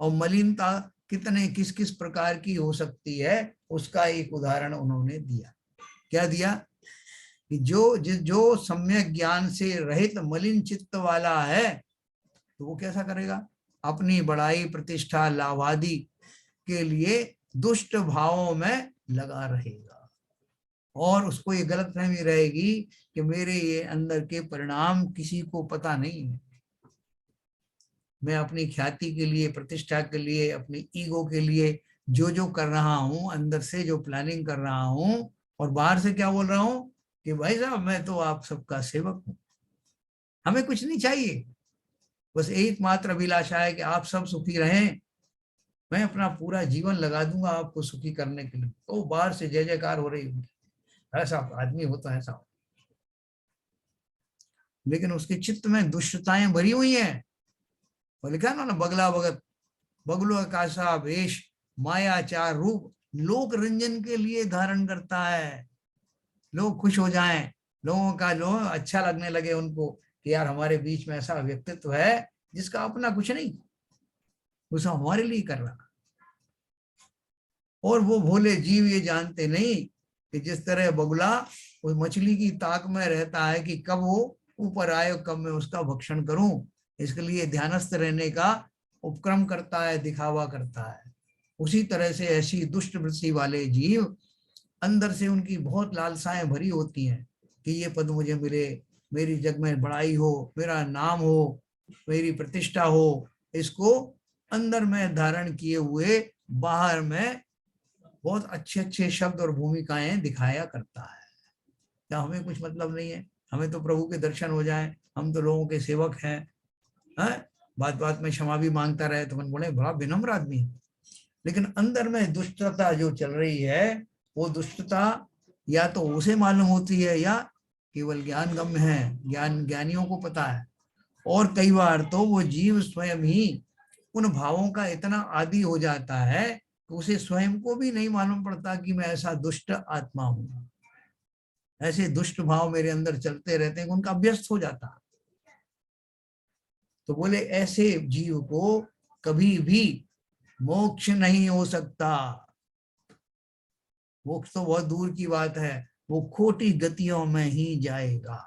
और मलिनता कितने किस किस प्रकार की हो सकती है उसका एक उदाहरण उन्होंने दिया। क्या दिया? कि जो सम्यक ज्ञान से रहित मलिन चित्त वाला है, तो वो कैसा करेगा? अपनी बड़ाई, प्रतिष्ठा, लाभादि के लिए दुष्ट भावों में लगा रहेगा। और उसको ये गलतफहमी रहेगी कि मेरे ये अंदर के परिणाम किसी को पता नहीं है। मैं अपनी ख्याति के लिए, प्रतिष्ठा के लिए, अपनी ईगो के लिए जो जो कर रहा हूं, अंदर से जो प्लानिंग कर रहा हूं, और बाहर से क्या बोल रहा हूं कि भाई साहब मैं तो आप सबका सेवक हूं, हमें कुछ नहीं चाहिए, बस एकमात्र अभिलाषा है कि आप सब सुखी रहें, मैं अपना पूरा जीवन लगा दूंगा आपको सुखी करने के लिए। तो बाहर से जय जयकार हो रही होगी, ऐसा आदमी होता है ऐसा, लेकिन उसके चित्त में दुष्टताएं भरी हुई हैं। वो लिखा ना बगला भगत बगलो कासा वेश मायाचार रूप लोक रंजन के लिए धारण करता है, लोग खुश हो जाएं, लोगों का जो अच्छा लगने लगे उनको कि यार हमारे बीच में ऐसा व्यक्तित्व है जिसका अपना कुछ नहीं, उसे हमारे लिए कर रहा। और वो भोले जीव ये जानते नहीं कि जिस तरह बगुला उस मछली की ताक में रहता है कि कब वो ऊपर आए, कब मैं उसका भक्षण करूं, इसके लिए ध्यानस्थ रहने का उपक्रम करता है, दिखावा करता है। उसी तरह से ऐसी दुष्ट वृत्ति वाले जीव अंदर से उनकी बहुत लालसाएं भरी होती हैं कि ये पद मुझे मिले, मेरी जग में बड़ाई हो, मेरा नाम हो, मेरी प्रतिष्ठा हो, इसको अंदर में धारण किए हुए बाहर में बहुत अच्छे अच्छे शब्द और भूमिकाएं दिखाया करता है। क्या हमें कुछ मतलब नहीं है, हमें तो प्रभु के दर्शन हो जाए, हम तो लोगों के सेवक हैं, है? बात बात में क्षमा भी मांगता रहे तो मन बोले बड़ा विनम्र आदमी है। लेकिन अंदर में दुष्टता जो चल रही है, वो दुष्टता या तो उसे मालूम होती है या केवल ज्ञान गम्य है, ज्ञानियों को पता है। और कई बार तो वो जीव स्वयं ही उन भावों का इतना आदी हो जाता है कि उसे स्वयं को भी नहीं मालूम पड़ता कि मैं ऐसा दुष्ट आत्मा हूं, ऐसे दुष्ट भाव मेरे अंदर चलते रहते हैं, उनका अभ्यस्त हो जाता। तो बोले ऐसे जीव को कभी भी मोक्ष नहीं हो सकता। मोक्ष तो बहुत दूर की बात है, वो खोटी गतियों में ही जाएगा।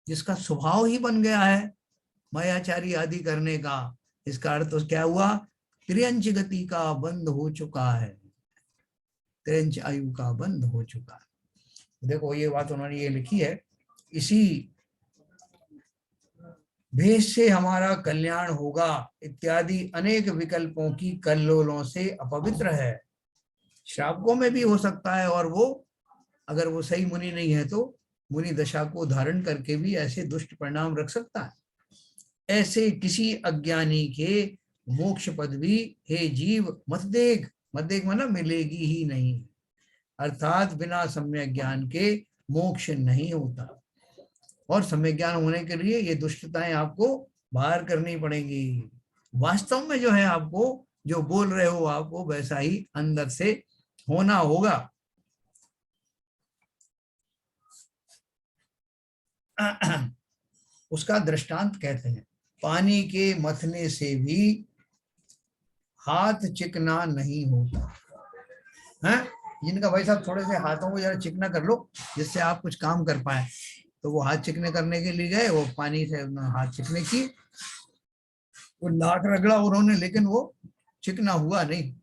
जिसका स्वभाव ही बन गया है मायाचारी आदि करने का, इसका अर्थ तो क्या हुआ, त्रियंच गति का बंद हो चुका है, त्रियंच आयु का बंद हो चुका है। देखो ये बात उन्होंने ये लिखी है, इसी भेष से हमारा कल्याण होगा इत्यादि अनेक विकल्पों की कल्लोलों से अपवित्र है। श्रावकों में भी हो सकता है, और वो अगर वो सही मुनि नहीं है तो मुनि दशा को धारण करके भी ऐसे दुष्ट परिणाम रख सकता है। ऐसे किसी अज्ञानी के मोक्ष पद भी हे जीव मत देख, मत देख माना मिलेगी ही नहीं, अर्थात बिना सम्यक ज्ञान के मोक्ष नहीं होता। और सम्यक ज्ञान होने के लिए ये दुष्टताएं आपको बाहर करनी पड़ेंगी। वास्तव में जो है आपको जो बोल रहे हो आपको वैसा ही अंदर से होना होगा। उसका दृष्टांत कहते हैं, पानी के मथने से भी हाथ चिकना नहीं होता है। जिनका भाई साहब थोड़े से हाथों को जरा चिकना कर लो जिससे आप कुछ काम कर पाए, तो वो हाथ चिकने करने के लिए गए, वो पानी से हाथ चिकने की, वो नाक रगड़ा उन्होंने, लेकिन वो चिकना हुआ नहीं।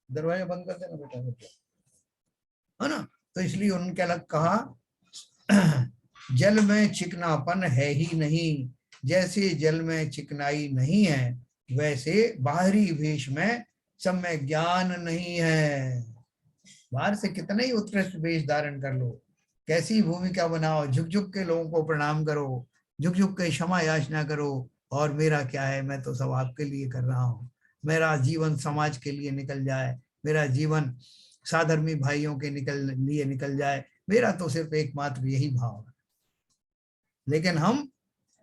दरवाजा बंद कर देना बेटा, है ना। तो इसलिए उन्होंने क्या लग कहा, जल में चिकनापन है ही नहीं, जैसे जल में चिकनाई नहीं है वैसे बाहरी वेश में सम्य ज्ञान नहीं है। बाहर से कितना ही उत्कृष्ट वेश धारण कर लो, कैसी भूमिका बनाओ, झुक झुक के लोगों को प्रणाम करो, झुक झुक के क्षमा याचना करो, और मेरा क्या है, मैं तो सब आपके लिए कर रहा हूँ, मेरा जीवन समाज के लिए निकल जाए, मेरा जीवन साधर्मी भाइयों के लिए निकल जाए, मेरा तो सिर्फ एकमात्र यही भाव है। लेकिन हम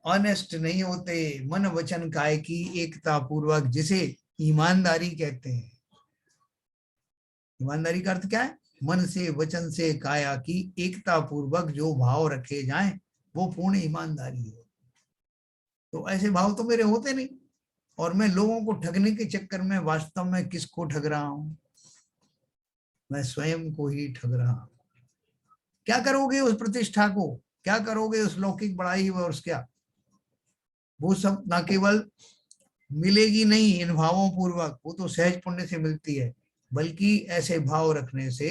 ऑनेस्ट नहीं होते, मन वचन काय की एकता पूर्वक, जिसे ईमानदारी कहते हैं। ईमानदारी का अर्थ क्या है, मन से वचन से काया की एकता पूर्वक जो भाव रखे जाएं वो पूर्ण ईमानदारी है। तो ऐसे भाव तो मेरे होते नहीं, और मैं लोगों को ठगने के चक्कर में वास्तव में किसको ठग रहा हूं, मैं स्वयं को ही ठग रहा हूं। क्या करोगे उस प्रतिष्ठा को, क्या करोगे उस लौकिक बड़ाई और क्या, वो सब ना केवल मिलेगी नहीं इन भावों पूर्वक, वो तो सहज पुण्य से मिलती है, बल्कि ऐसे भाव रखने से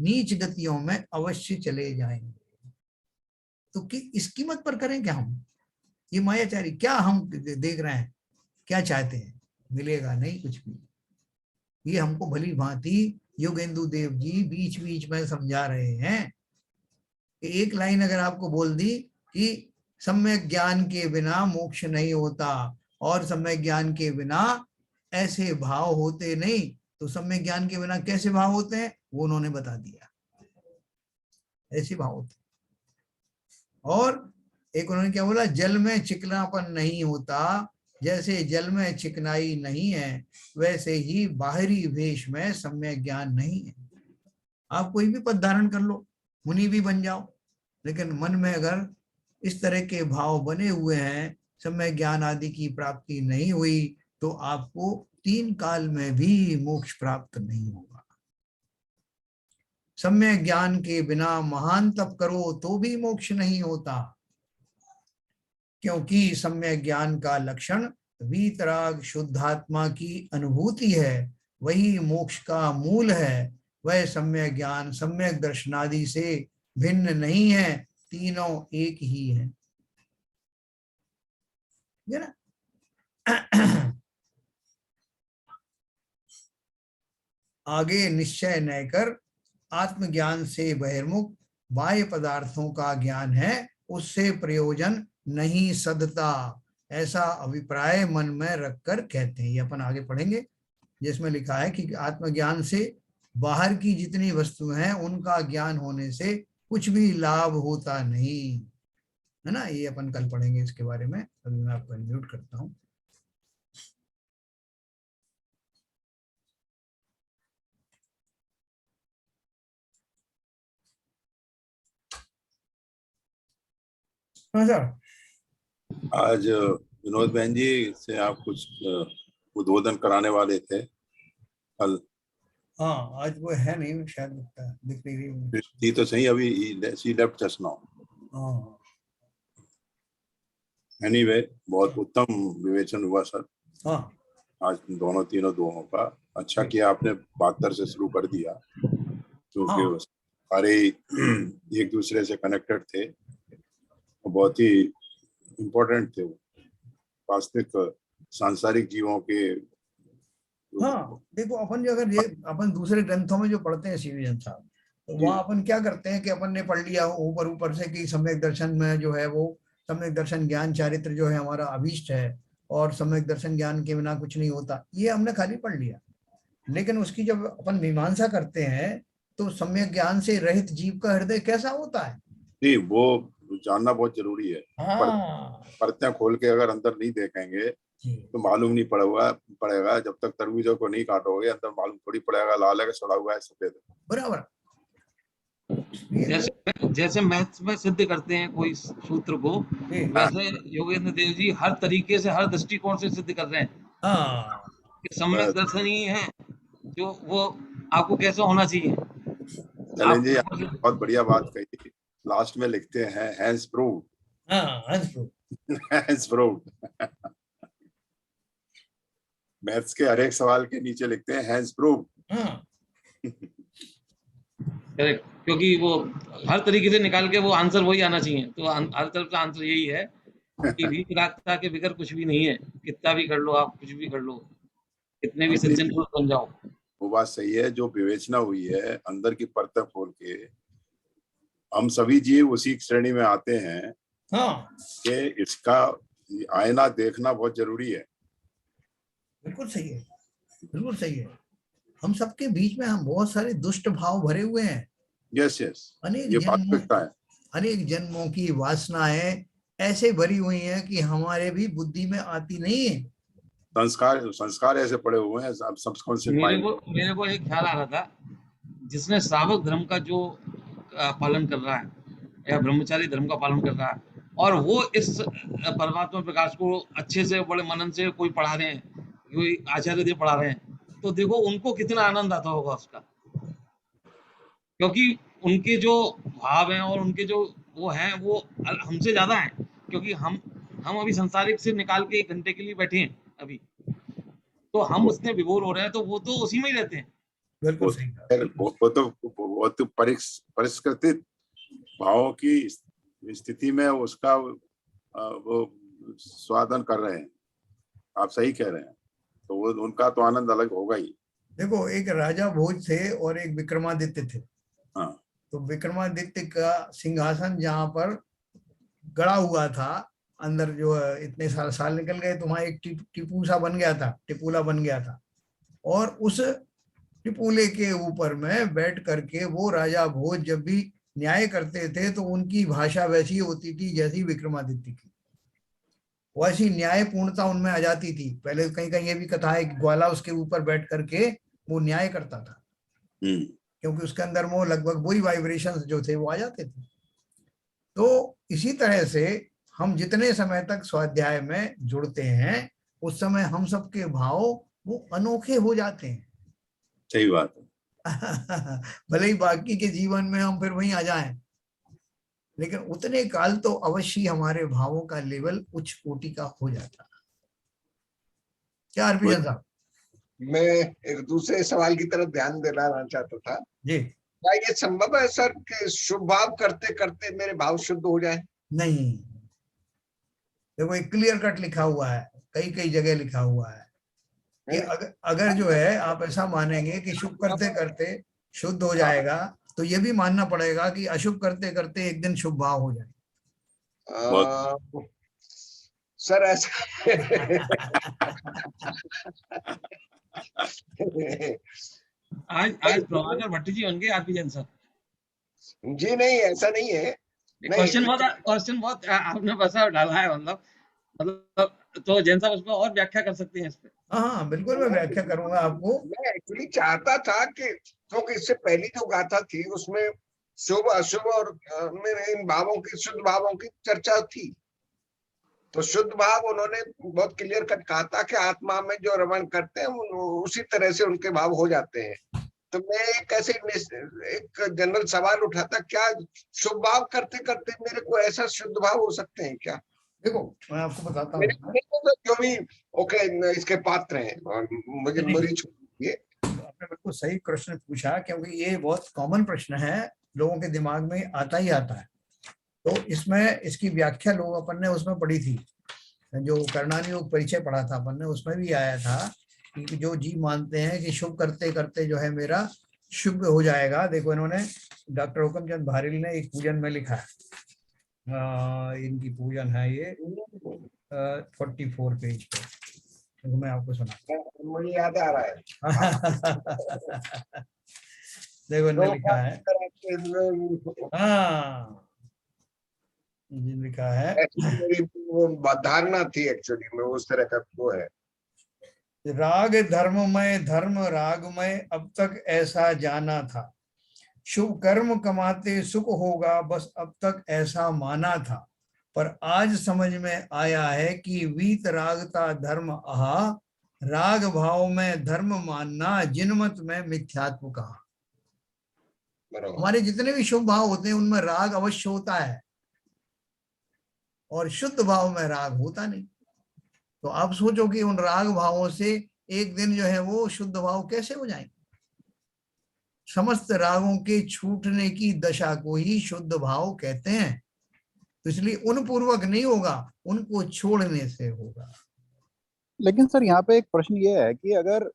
नीच गतियों में अवश्य चले जाएंगे। तो कि इस कीमत पर करें क्या हम? ये मायाचारी क्या हम देख रहे हैं, क्या चाहते हैं? मिलेगा नहीं कुछ भी। ये हमको भली भांति योगेंदु देव जी बीच बीच में समझा रहे हैं। एक लाइन अगर आपको बोल दी कि सम्यक ज्ञान के बिना मोक्ष नहीं होता और सम्यक ज्ञान के बिना ऐसे भाव होते नहीं, तो सम्यक ज्ञान के बिना कैसे भाव होते हैं वो उन्होंने बता दिया। ऐसे भाव होते। और एक उन्होंने क्या बोला, जल में चिकनापन नहीं होता, जैसे जल में चिकनाई नहीं है वैसे ही बाहरी वेश में सम्यक ज्ञान नहीं है। आप कोई भी पद धारण कर लो, मुनि भी बन जाओ, लेकिन मन में अगर इस तरह के भाव बने हुए हैं, सम्यक ज्ञान आदि की प्राप्ति नहीं हुई, तो आपको 3 काल में भी मोक्ष प्राप्त नहीं होगा। सम्यक ज्ञान के बिना महान तप करो तो भी मोक्ष नहीं होता, क्योंकि सम्यक ज्ञान का लक्षण वीतराग शुद्धात्मा की अनुभूति है, वही मोक्ष का मूल है। वह सम्यक ज्ञान सम्यक दर्शनादि से भिन्न नहीं है, तीनों एक ही है। ना? आगे निश्चय न कर आत्मज्ञान से बहिर्मुख बाह्य पदार्थों का ज्ञान है, उससे प्रयोजन नहीं सदता, ऐसा अभिप्राय मन में रखकर कहते हैं। ये अपन आगे पढ़ेंगे, जिसमें लिखा है कि आत्मज्ञान से बाहर की जितनी वस्तुएं हैं उनका ज्ञान होने से कुछ भी लाभ होता नहीं, है ना। ये अपन कल पढ़ेंगे इसके बारे में। अभी मैं आपको म्यूट करता हूँ। हाँ सर। आज विनोद बहन जी से आप कुछ उद्बोधन कराने वाले थे कल। हाँ, आज वो है नहीं, शायद लगता है, दिख नहीं रही थी तो सही, अभी सी लेफ्ट जस्ट नाउ। हाँ। एनीवे, बहुत उत्तम विवेचन हुआ सर हाँ, आज दोनों का। अच्छा किया आपने 72 से शुरू कर दिया, क्योंकि हाँ। सारे एक दूसरे से कनेक्टेड थे, बहुत ही इम्पोर्टेंट थे वो वास्तविक सांसारिक जीवों के। हाँ, देखो अपन जो अगर ये अपन दूसरे ग्रंथों में जो पढ़ते हैं सीवीजन साहब, तो वहाँ अपन क्या करते हैं कि अपन ने पढ़ लिया ऊपर ऊपर से कि सम्यक दर्शन में जो है वो सम्यक दर्शन ज्ञान चारित्र जो है हमारा अभीष्ट है, और सम्यक दर्शन ज्ञान के बिना कुछ नहीं होता, ये हमने खाली पढ़ लिया। लेकिन उसकी जब अपन मीमांसा करते हैं तो सम्यक ज्ञान से रहित जीव का हृदय कैसा होता है, जी वो जानना बहुत जरूरी है। हाँ परतें खोल के अगर अंदर नहीं देखेंगे तो मालूम नहीं पड़ेगा। जब तक तरबूजों को नहीं काटोगे अंदर मालूम थोड़ी पड़ेगा लाल है सड़ा हुआ है सफेद है। बराबर। जैसे मैथ्स में सिद्ध करते हैं कोई सूत्र को, वैसे योगेंद्र देव जी हर तरीके से हर दृष्टिकोण से सिद्ध कर रहे हैं कि सम्यक दर्शन ही है जो वो आपको कैसा होना चाहिए। चलें जी, बहुत बढ़िया बात कही। लास्ट में लिखते हैं hence proved. Hence proved. Maths के हर एक सवाल के नीचे लिखते हैं हैंस प्रूव्ड। करेक्ट, क्योंकि वो हर तरीके से निकाल के वो आंसर वही आना चाहिए। तो हर तरफ का आंसर यही है कि वीतरागता के बगैर कुछ भी नहीं है। कितना भी कर लो आप, कुछ भी कर लो, कितने भी सज्जन पुरुष बन जाओ। वो बात सही है, जो विवेचना हुई है अंदर की परतें खोल के, हम सभी जीव उसी श्रेणी में आते हैं कि इसका आईना देखना बहुत जरूरी है। बिल्कुल सही है, बिल्कुल सही है। हम सबके बीच में हम बहुत सारे दुष्ट भाव भरे हुए हैं। यस अनेक जन्मों की वासनाएं ऐसे भरी हुई हैं कि हमारे भी बुद्धि में आती नहीं है। संस्कार ऐसे पड़े हुए हैं सबकॉन्शियस माइंड। मेरे को एक ख्याल आ रहा था, जिसने श्रावक धर्म का जो पालन कर रहा है या ब्रह्मचारी धर्म का पालन कर रहा है, और वो इस परमात्मा प्रकाश को अच्छे से बड़े मनन से कोई पढ़ा रहे हैं, कोई आचार्य देव पढ़ा रहे हैं, तो देखो उनको कितना आनंद आता होगा उसका, क्योंकि उनके जो भाव हैं और उनके जो वो हैं वो हमसे ज्यादा हैं, क्योंकि हम अभी संसारिक से निकाल के 1 घंटे के लिए बैठे हैं अभी, तो हम उसमें विभोर हो रहे हैं, तो वो तो उसी में ही रहते हैं। बिल्कुल सही कहा। वो तो परिष्कृत भावों की स्थिति में उसका वो स्वादन कर रहे हैं। आप सही कह रहे हैं, तो वो उनका तो आनंद अलग होगा ही। देखो, एक राजा भोज थे और एक विक्रमादित्य थे। हाँ। तो विक्रमादित्य का सिंहासन जहां पर गड़ा हुआ था, अंदर जो इतने साल साल निकल गए तो वहां एक टिपू सा बन गया था, टिपूला बन गया था। और उस टिपूले के ऊपर में बैठ करके वो राजा भोज जब भी न्याय करते थे तो उनकी भाषा वैसी होती थी जैसी विक्रमादित्य की, वैसी न्याय पूर्णता उनमें आ जाती थी। पहले कहीं कहीं ये भी कथा है कि ग्वाला उसके ऊपर बैठ करके वो न्याय करता था, क्योंकि उसके अंदर वो लगभग वही वाइब्रेशंस जो थे वो आ जाते थे। तो इसी तरह से हम जितने समय तक स्वाध्याय में जुड़ते हैं उस समय हम सबके भाव वो अनोखे हो जाते हैं। सही बात है। भले ही बाकी के जीवन में हम फिर वहीं आ जाएं, लेकिन उतने काल तो अवश्य हमारे भावों का लेवल उच्च कोटि का हो जाता है। क्या हरभजन साहब? मैं एक दूसरे सवाल की तरफ ध्यान देना चाहता था जी। क्या ये संभव है सर कि शुभ भाव करते करते मेरे भाव शुद्ध हो जाए? नहीं, देखो एक क्लियर कट लिखा हुआ है, कई कई जगह लिखा हुआ है कि अगर जो है आप ऐसा मानेंगे कि शुभ करते करते शुद्ध हो जाएगा, तो ये भी मानना पड़ेगा कि अशुभ करते करते एक दिन शुभ भाव हो जाए। सर ऐसा आज प्रभाकर भट्टी जी होंगे हरभजन सर? जी नहीं, ऐसा नहीं है। क्वेश्चन बहुत आपने बसा डाला है, मतलब तो जैन साहब उसमें और व्याख्या कर सकते हैं इस पे। हाँ बिल्कुल, मैं व्याख्या करूंगा आपको। मैं एक्चुअली चाहता था कि क्योंकि इससे पहली जो गाथा थी उसमें शुभ अशुभ और मेरे इन भावों की, शुद्ध भावों की चर्चा थी। तो शुद्ध भाव उन्होंने बहुत क्लियर कट कहा था कि आत्मा में जो रमण करते हैं उसी तरह से उनके भाव हो जाते हैं। तो मैं कैसे एक जनरल सवाल उठाता, क्या शुभ भाव करते करते मेरे को ऐसा शुद्ध भाव हो सकते हैं क्या? देखो मैं आपको बताता हूँ, जो भी ओके इसके पात्र हैं और मुझे आपने बिल्कुल सही प्रश्न पूछा, क्योंकि ये बहुत कॉमन प्रश्न है, लोगों के दिमाग में आता ही आता है। तो इसमें इसकी व्याख्या लोग अपन ने उसमें पढ़ी थी, जो कर्णानी योग परिचय पढ़ा था अपन ने, उसमें भी आया था कि जो जीव मानते हैं कि शुभ करते करते जो है मेरा शुभ हो जाएगा। देखो इन्होंने, डॉक्टर हुकमचंद भारिल ने एक पूजन में लिखा है, इनकी पूजन है ये 44 पेज पे, तो मैं आपको सुना, मुझे याद आ रहा है। देखो इन्होंने लिखा है, हाँ लिखा है, मेरी वो धारणा थी एक्चुअली में उस तरह का वो है। राग धर्ममय धर्म रागमय अब तक ऐसा जाना था, शुभ कर्म कमाते सुख होगा बस अब तक ऐसा माना था, पर आज समझ में आया है कि वीत रागता धर्म आहा, राग भाव में धर्म मानना जिनमत में मिथ्यात्व कहा। हमारे जितने भी शुभ भाव होते हैं उनमें राग अवश्य होता है और शुद्ध भाव में राग होता नहीं। तो आप सोचो कि उन राग भावों से एक दिन जो है वो शुद्ध भाव कैसे हो जाएंगे? समस्त रागों के छूटने की दशा को ही शुद्ध भाव कहते हैं। तो इसलिए उन पूर्वक नहीं होगा, उनको छोड़ने से होगा। लेकिन सर यहाँ पे एक प्रश्न ये है कि अगर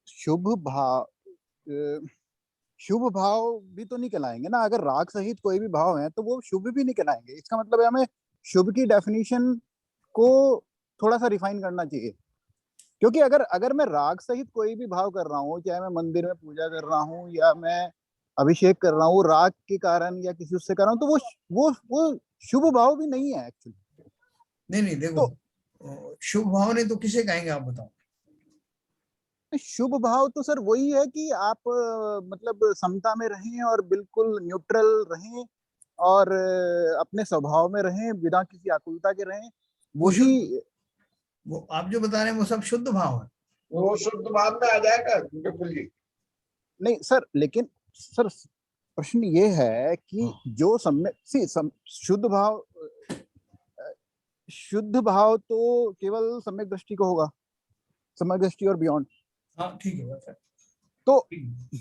शुभ भाव भी तो नहीं कहलाएंगे ना, अगर राग सहित कोई भी भाव है तो वो शुभ भी नहीं कहलाएंगे। इसका मतलब है हमें शुभ की डेफिनेशन को थोड़ा सा रिफाइन करना चाहिए, क्योंकि अगर मैं राग सहित कोई भी भाव कर रहा हूँ, चाहे मैं मंदिर में पूजा कर रहा हूँ या मैं अभिषेक कर रहा हूँ राग के कारण या किसी उससे कर रहा हूँ, तो वो शुभ भाव भी नहीं है एक्चुअली। नहीं देखो, तो शुभ भाव नहीं तो किसे कहेंगे आप बताओ? शुभ भाव तो सर वही है कि आप मतलब समता में रहें और बिल्कुल न्यूट्रल रहें और अपने स्वभाव में रहें, बिना किसी आकुलता के रहें। वही वो आप जो बता रहे हैं वो सब शुद्ध भाव है, वो शुद्ध भाव में आ जाएगा बिल्कुल जी। नहीं सर, लेकिन सर प्रश्न ये है कि जो शुद्ध भाव तो केवल सम्यक दृष्टि को होगा, सम्यक दृष्टि और बियॉन्ड। हाँ ठीक है बात है। तो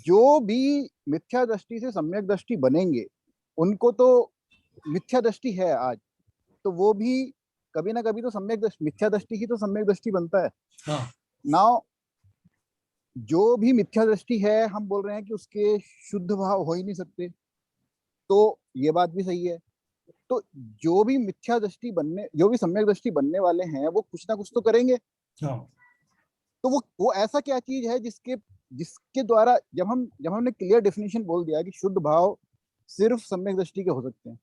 जो भी मिथ्या दृष्टि से सम्यक दृष्टि बनेंगे, उनको तो मिथ्या दृष्टि है आज, तो वो भी कभी ना कभी तो सम्यक दृष्टि, मिथ्या दृष्टि ही तो सम्यक दृष्टि बनता है। हाँ। नाउ जो भी मिथ्या दृष्टि है, हम बोल रहे हैं कि उसके शुद्ध भाव हो ही नहीं सकते, तो ये बात भी सही है। तो जो भी मिथ्या दृष्टि बनने, जो भी सम्यक दृष्टि बनने वाले हैं, वो कुछ ना कुछ तो करेंगे। हाँ। तो वो ऐसा क्या चीज है जिसके द्वारा, जब हमने क्लियर डेफिनेशन बोल दिया कि शुद्ध भाव सिर्फ सम्यक दृष्टि के हो सकते हैं,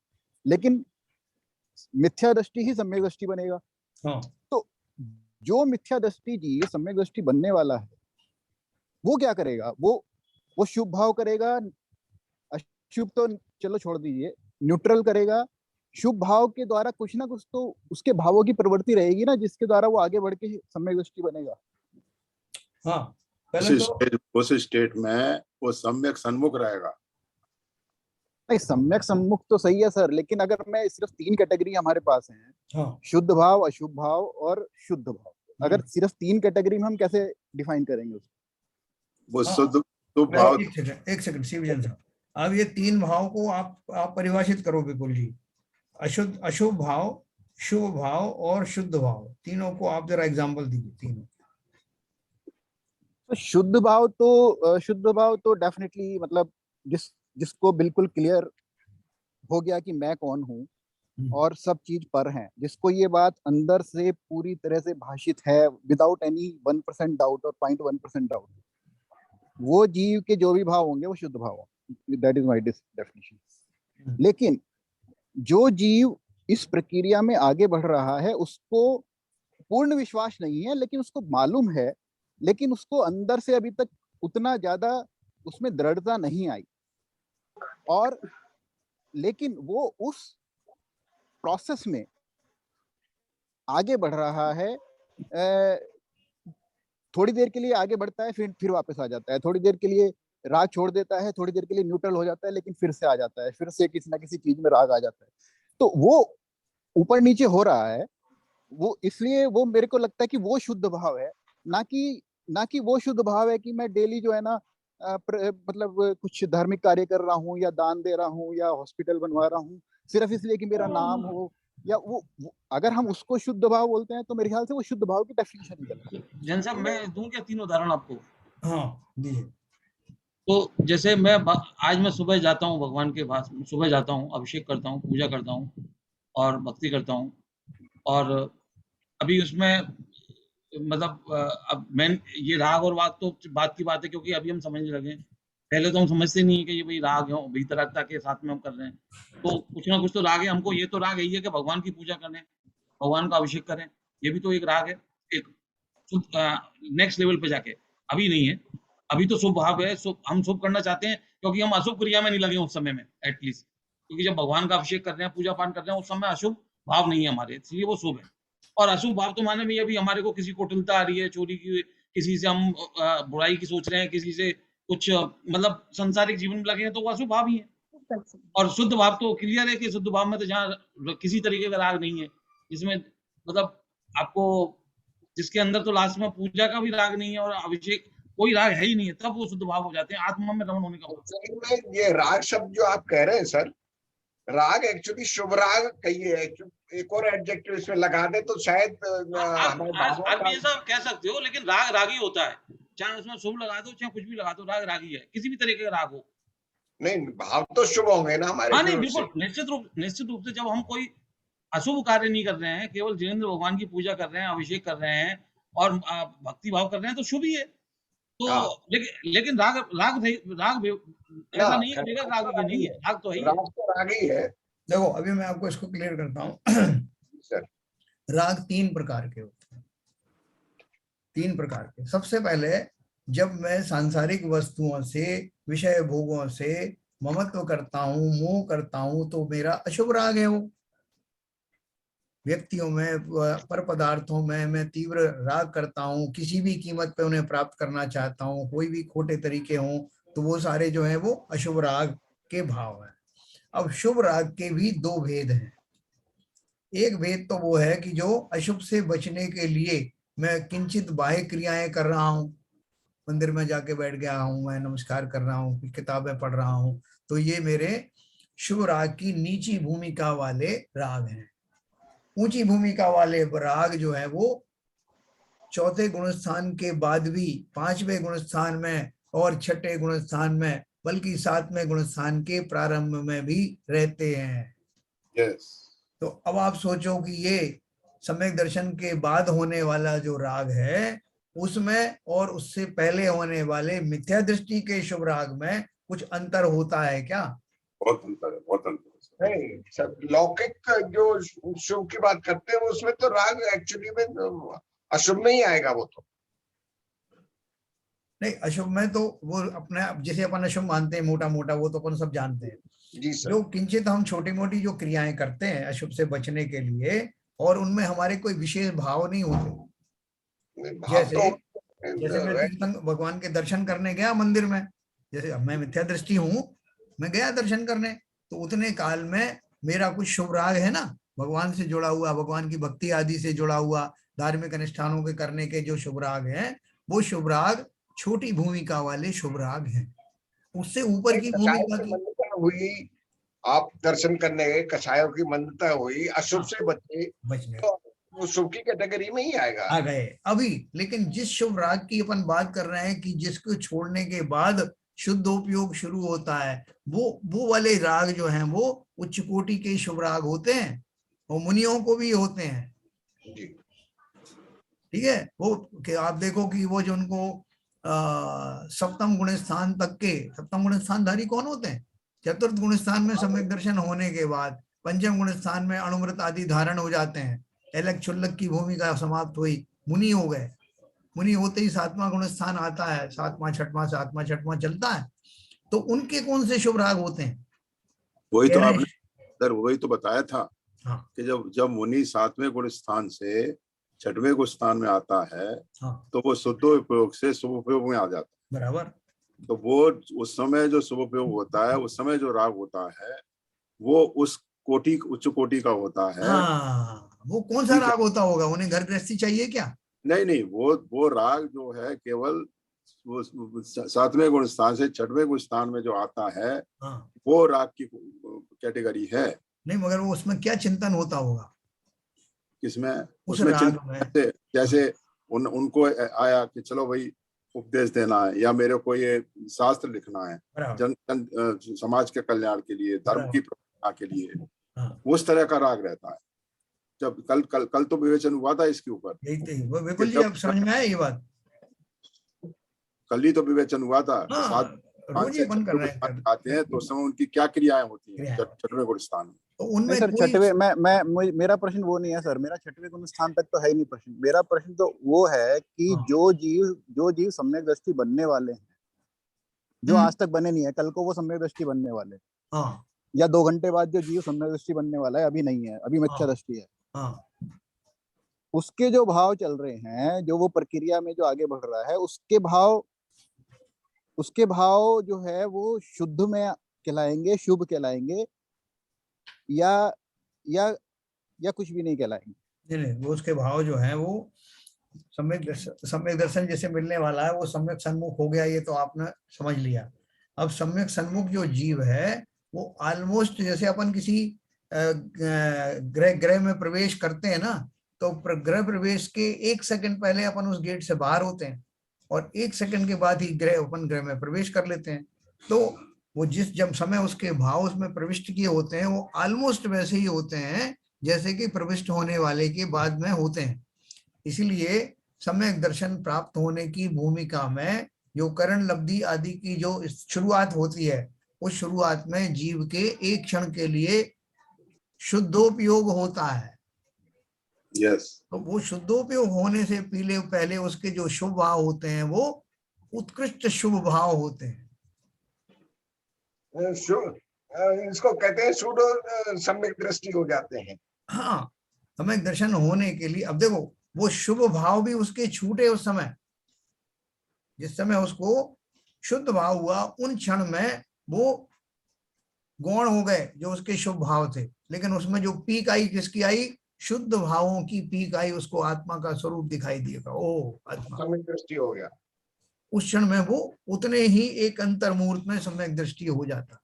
लेकिन मिथ्या दृष्टि ही सम्यक दृष्टि बनेगा। हाँ। तो जो मिथ्या दृष्टि जी सम्यक दृष्टि बनने वाला है, वो क्या करेगा? वो शुभ भाव करेगा, अशुभ तो चलो छोड़ दीजिए, न्यूट्रल करेगा। शुभ भाव के द्वारा कुछ ना कुछ तो उसके भावों की प्रवृत्ति रहेगी ना, जिसके द्वारा वो आगे बढ़ के सम्यक दृष्टि बनेगा। हाँ, पहले उस स्टेट में वो सम्यक सन्मुख रहेगा। नहीं, सम्यक सम्मुख तो सही है सर, लेकिन अगर मैं सिर्फ 3 कैटेगरी हमारे पास हैं, हाँ। शुद्ध भाव, अशुभ भाव और शुद्ध भाव, अगर सिर्फ 3 कैटेगरी में हम कैसे डिफाइन करेंगे उसको? वो शुद्ध तो भाव। एक सेकंड शिवजन साहब, अब ये 3 भाव को आप परिभाषित करो बिल्कुल जी। अशुभ भाव, शुभ भाव और शुद्ध भाव, तीनों को आप जरा एग्जांपल दीजिए तीनों। तो शुद्ध भाव तो डेफिनेटली मतलब जिसको बिल्कुल क्लियर हो गया कि मैं कौन हूँ और सब चीज पर है, जिसको ये बात अंदर से पूरी तरह से भाषित है विदाउट एनी 1% डाउट और 0.1% डाउट, वो जीव के जो भी भाव होंगे वो शुद्ध भाव होंगे। That is my definition. लेकिन जो जीव इस प्रक्रिया में आगे बढ़ रहा है, उसको पूर्ण विश्वास नहीं है, लेकिन उसको मालूम है, लेकिन उसको अंदर से अभी तक उतना ज्यादा उसमें दृढ़ता नहीं आई, और लेकिन वो उस प्रोसेस में आगे बढ़ रहा है। थोड़ी देर के लिए आगे बढ़ता है, फिर वापस आ जाता है, थोड़ी देर के लिए राग छोड़ देता है, थोड़ी देर के लिए न्यूट्रल हो जाता है, लेकिन फिर से आ जाता है, फिर से किसी ना किसी चीज में राग आ जाता है। तो वो ऊपर नीचे हो रहा है, वो इसलिए वो मेरे को लगता है कि वो शुद्ध भाव है, ना कि वो शुद्ध भाव है कि मैं डेली जो है ना मतलब कुछ धार्मिक कार्य कर रहा हूँ या दान दे रहा हूँ या हॉस्पिटल बनवा रहा हूँ सिर्फ इसलिए कि मेरा नाम हो, या वो अगर हम उसको शुद्ध भाव बोलते हैं तो मेरे ख्याल से वो शुद्ध भाव की डेफिनेशन ही गलत है। जैन साहब, मैं दूं क्या 3 उदाहरण आपको? हाँ दीजिए। तो जैसे आज मैं सुबह जाता हूँ भगवान के पास, सुबह जाता हूँ, अभिषेक करता हूँ, पूजा करता हूँ और भक्ति करता हूँ, और अभी उसमें मतलब अब मैं ये राग और वाग तो बात की बात है, क्योंकि अभी हम समझने लगे। पहले तो हम समझते नहीं है कि ये भाई राग है, भीतरकता के साथ में हम कर रहे हैं, तो कुछ ना कुछ तो राग है। हमको ये तो राग यही है कि भगवान की पूजा करें, भगवान का अभिषेक करें, ये भी तो एक राग है, एक नेक्स्ट लेवल पे जाके। अभी नहीं है, अभी तो शुभ भाव है, हम शुभ करना चाहते हैं, क्योंकि हम अशुभ क्रिया में नहीं लगे उस समय में एटलीस्ट, क्योंकि जब भगवान का अभिषेक कर रहे हैं, पूजा पाठ कर रहे हैं, उस समय अशुभ भाव नहीं है हमारे, इसलिए वो शुभ है। और अशुभ भाव तो माने में अभी हमारे को किसी कुटिलता आ रही है, चोरी की, किसी से हम बुराई की सोच रहे हैं, किसी से कुछ मतलब संसारिक जीवन में लगे हैं, तो वो अशुभ भाव ही है। और शुद्ध भाव तो क्लियर है कि शुद्ध भाव में तो जहाँ किसी तरीके का राग नहीं है, जिसमें मतलब आपको, जिसके अंदर तो लास्ट में पूजा का भी राग नहीं है और अभिषेक कोई राग है ही नहीं है, तब वो शुद्ध भाव हो जाते हैं, आत्मा में रमण होने का। ये राग शब्द जो आप कह रहे हैं सर, राग एक्चुअली शुभ राग कहिए, एक और एडजेक्टिव इसमें लगा दे तो शायद आप ऐसा कह सकते हो, लेकिन राग रागी होता है, चाहे उसमें शुभ लगा दो चाहे कुछ भी लगा दो, राग रागी है, किसी भी तरीके का राग हो। नहीं, भाव तो शुभ होंगे ना हमारे। हाँ नहीं, बिल्कुल निश्चित रूप से जब हम कोई अशुभ कार्य नहीं कर रहे हैं, केवल जिनेंद्र भगवान की पूजा कर रहे हैं, अभिषेक कर रहे हैं और भक्ति भाव कर रहे हैं, तो शुभ ही है। तो लेकिन राग ऐसा नहीं है, राग नहीं है, राग तो है ही, राग ही है। देखो अभी मैं आपको इसको क्लियर करता हूँ। राग 3 प्रकार के होते हैं, 3 प्रकार के। सबसे पहले जब मैं सांसारिक वस्तुओं से, विषय भोगों से ममत्व करता हूँ, मोह करता हूँ, तो मेरा अशुभ राग है। वो व्यक्तियों में, पर पदार्थों में मैं तीव्र राग करता हूँ, किसी भी कीमत पे उन्हें प्राप्त करना चाहता हूँ, कोई भी खोटे तरीके हों, तो वो सारे जो हैं वो अशुभ राग के भाव हैं। अब शुभ राग के भी 2 भेद हैं। एक भेद तो वो है कि जो अशुभ से बचने के लिए मैं किंचित बाह्य क्रियाएं कर रहा हूं, मंदिर में जाके बैठ गया हूँ, मैं नमस्कार कर रहा हूँ, किताबें पढ़ रहा हूँ, तो ये मेरे शुभ राग की नीची भूमिका वाले राग हैं। ऊंची भूमिका वाले राग जो है वो चौथे गुणस्थान के बाद भी पांचवें गुणस्थान में और छठे गुणस्थान में, बल्कि सातवें गुणस्थान के प्रारंभ में भी रहते हैं। yes. तो अब आप सोचो कि ये सम्यक दर्शन के बाद होने वाला जो राग है उसमें और उससे पहले होने वाले मिथ्या दृष्टि के शुभ राग में कुछ अंतर होता है क्या? बहुत अंतर है, बहुत अंतर है। नहीं, सब लौकिक जो शुभ की बात करते हैं उसमें तो राग एक्चुअली में अशुभ में ही आएगा। वो तो नहीं, अशुभ में तो वो अपने जैसे अपन अशुभ मानते हैं मोटा मोटा, वो तो अपन सब जानते हैं। जी सर। जो किंचित हम छोटी मोटी जो क्रियाएं करते हैं अशुभ से बचने के लिए, और उनमें हमारे कोई विशेष भाव नहीं होते। जैसे जैसे मैं तीर्थंकर भगवान के दर्शन करने गया मंदिर में, जैसे अब मैं मिथ्या दृष्टि हूँ, मैं गया दर्शन करने, तो उतने काल में मेरा कुछ शुभ राग है ना, भगवान से जुड़ा हुआ, भगवान की भक्ति आदि से जुड़ा हुआ, धार्मिक अनुष्ठानों के करने के जो शुभ राग हैं, वो शुभ राग छोटी भूमिका वाले शुभ राग हैं। उससे ऊपर की भूमिका की हुई, आप दर्शन करने गए, कछायों की मंदता हुई, अशुभ से बचने, तो वो शुभ की कैटेगरी में ही आएगा। आ गए अभी। लेकिन जिस शुभ राग की अपन बात कर रहे हैं कि जिसको छोड़ने के बाद शुद्ध उपयोग शुरू होता है, वो वाले राग जो हैं वो उच्च कोटि के शुभ राग होते हैं, और मुनियों को भी होते हैं। ठीक है, वो कि आप देखो कि वो जो उनको सप्तम गुण स्थान तक के, सप्तम गुण स्थानधारी कौन होते हैं? चतुर्थ गुण स्थान में सम्यक दर्शन होने के बाद पंचम गुण स्थान में अणुमृत आदि धारण हो जाते हैं, एलक छुल्लक की भूमिका समाप्त हुई, मुनि हो गए। मुनि होते ही सातवां गुण स्थान आता है, सातवां छठवां सातवां छठवां चलता है। तो उनके कौन से शुभ राग होते हैं? वही तो आपने सर वही तो बताया था। हाँ। कि जब मुनि सातवें गुण स्थान से छठवें गुण स्थान में आता है, हाँ। तो वो शुद्ध उपयोग से शुभ उपयोग में आ जाता है। बराबर। तो वो उस समय जो शुभ उपयोग होता है, उस समय जो राग होता है, वो उस कोटि, उच्च कोटि का होता है। हाँ, वो कौन सा राग होता होगा? उन्हें घर गृहस्थी चाहिए क्या? नहीं, वो राग जो है केवल वो सातवें गुण स्थान से छठवें गुण स्थान में जो आता है, हाँ। वो राग की कैटेगरी है। नहीं, मगर वो उसमें क्या चिंतन होता होगा? किसमें? उस उसमें राग में जैसे उनको आया कि चलो भाई उपदेश देना है, या मेरे को ये शास्त्र लिखना है समाज के कल्याण के लिए, धर्म की प्रचार के लिए, उस तरह का राग रहता है। जब कल तो विवेचन हुआ था इसके ऊपर। बिल्कुल जी, आप समझ में आया ये बात? कल ही तो विवेचन हुआ था। रोज ही बंद कर रहे हैं आते हैं तो उस समय उनकी क्या क्रियाएं होती हैं छठवें गुण स्थान में। तो उनमें सर छठवें मेरा प्रश्न वो नहीं है सर, मेरा छठवें गुण स्थान तक तो है ही नहीं प्रश्न। मेरा प्रश्न तो वो है कि जो जीव सम्यक दृष्टि बनने वाले हैं, जो आज तक बने नहीं है, कल को वो सम्यक दृष्टि बनने वाले, या 2 घंटे बाद जो जीव सम्यक दृष्टि बनने वाला है, अभी नहीं है, अभी मिथ्या दृष्टि है, उसके जो भाव चल रहे हैं, जो वो प्रक्रिया में जो आगे बढ़ रहा है, उसके भाव जो है वो शुद्ध में कहलाएंगे, शुभ कहलाएंगे, या कुछ भी नहीं कहलाएंगे? नहीं, वो उसके भाव जो है वो सम्यक दर्शन जैसे मिलने वाला है, वो सम्यक सन्मुख हो गया, ये तो आपने समझ लिया। अब सम्यक सन्मुख जो जीव है वो ऑलमोस्ट जैसे अपन किसी गृह में प्रवेश करते हैं ना, तो गृह प्रवेश के 1 सेकंड पहले अपन उस गेट से बाहर होते हैं, और 1 सेकंड के बाद ही अपन गृह में प्रवेश कर लेते हैं। तो वो जब समय उसके भाव उसमें प्रविष्ट किए होते हैं, वो ऑलमोस्ट वैसे ही होते हैं जैसे कि प्रविष्ट होने वाले के बाद में होते हैं। इसलिए सम्यक दर्शन प्राप्त होने की भूमिका में जो करण लब्धि आदि की जो शुरुआत होती है, उस शुरुआत में जीव के एक क्षण के लिए शुद्धोपयोग होता है। yes. तो वो शुद्धोपयोग होने से पहले उसके जो शुभ भाव होते हैं वो उत्कृष्ट शुभ भाव होते हैं। इसको कहते हैं शुद्ध सम्यक दृष्टि हो जाते हैं। हाँ, सम्यक दर्शन होने के लिए अब देखो वो शुभ भाव भी उसके छूटे उस समय, जिस समय उसको शुद्ध भाव हुआ उन क्षण में वो गौण हो गए जो उसके शुभ भाव थे, लेकिन उसमें जो पीक आई किसकी आई? शुद्ध भावों की पीक आई, उसको आत्मा का स्वरूप दिखाई दिएगा। ओ आत्मा सम्यक दृष्टि हो गया। उस क्षण में वो उतने ही एक अंतर्मुहूर्त में सम्यक दृष्टि हो जाता।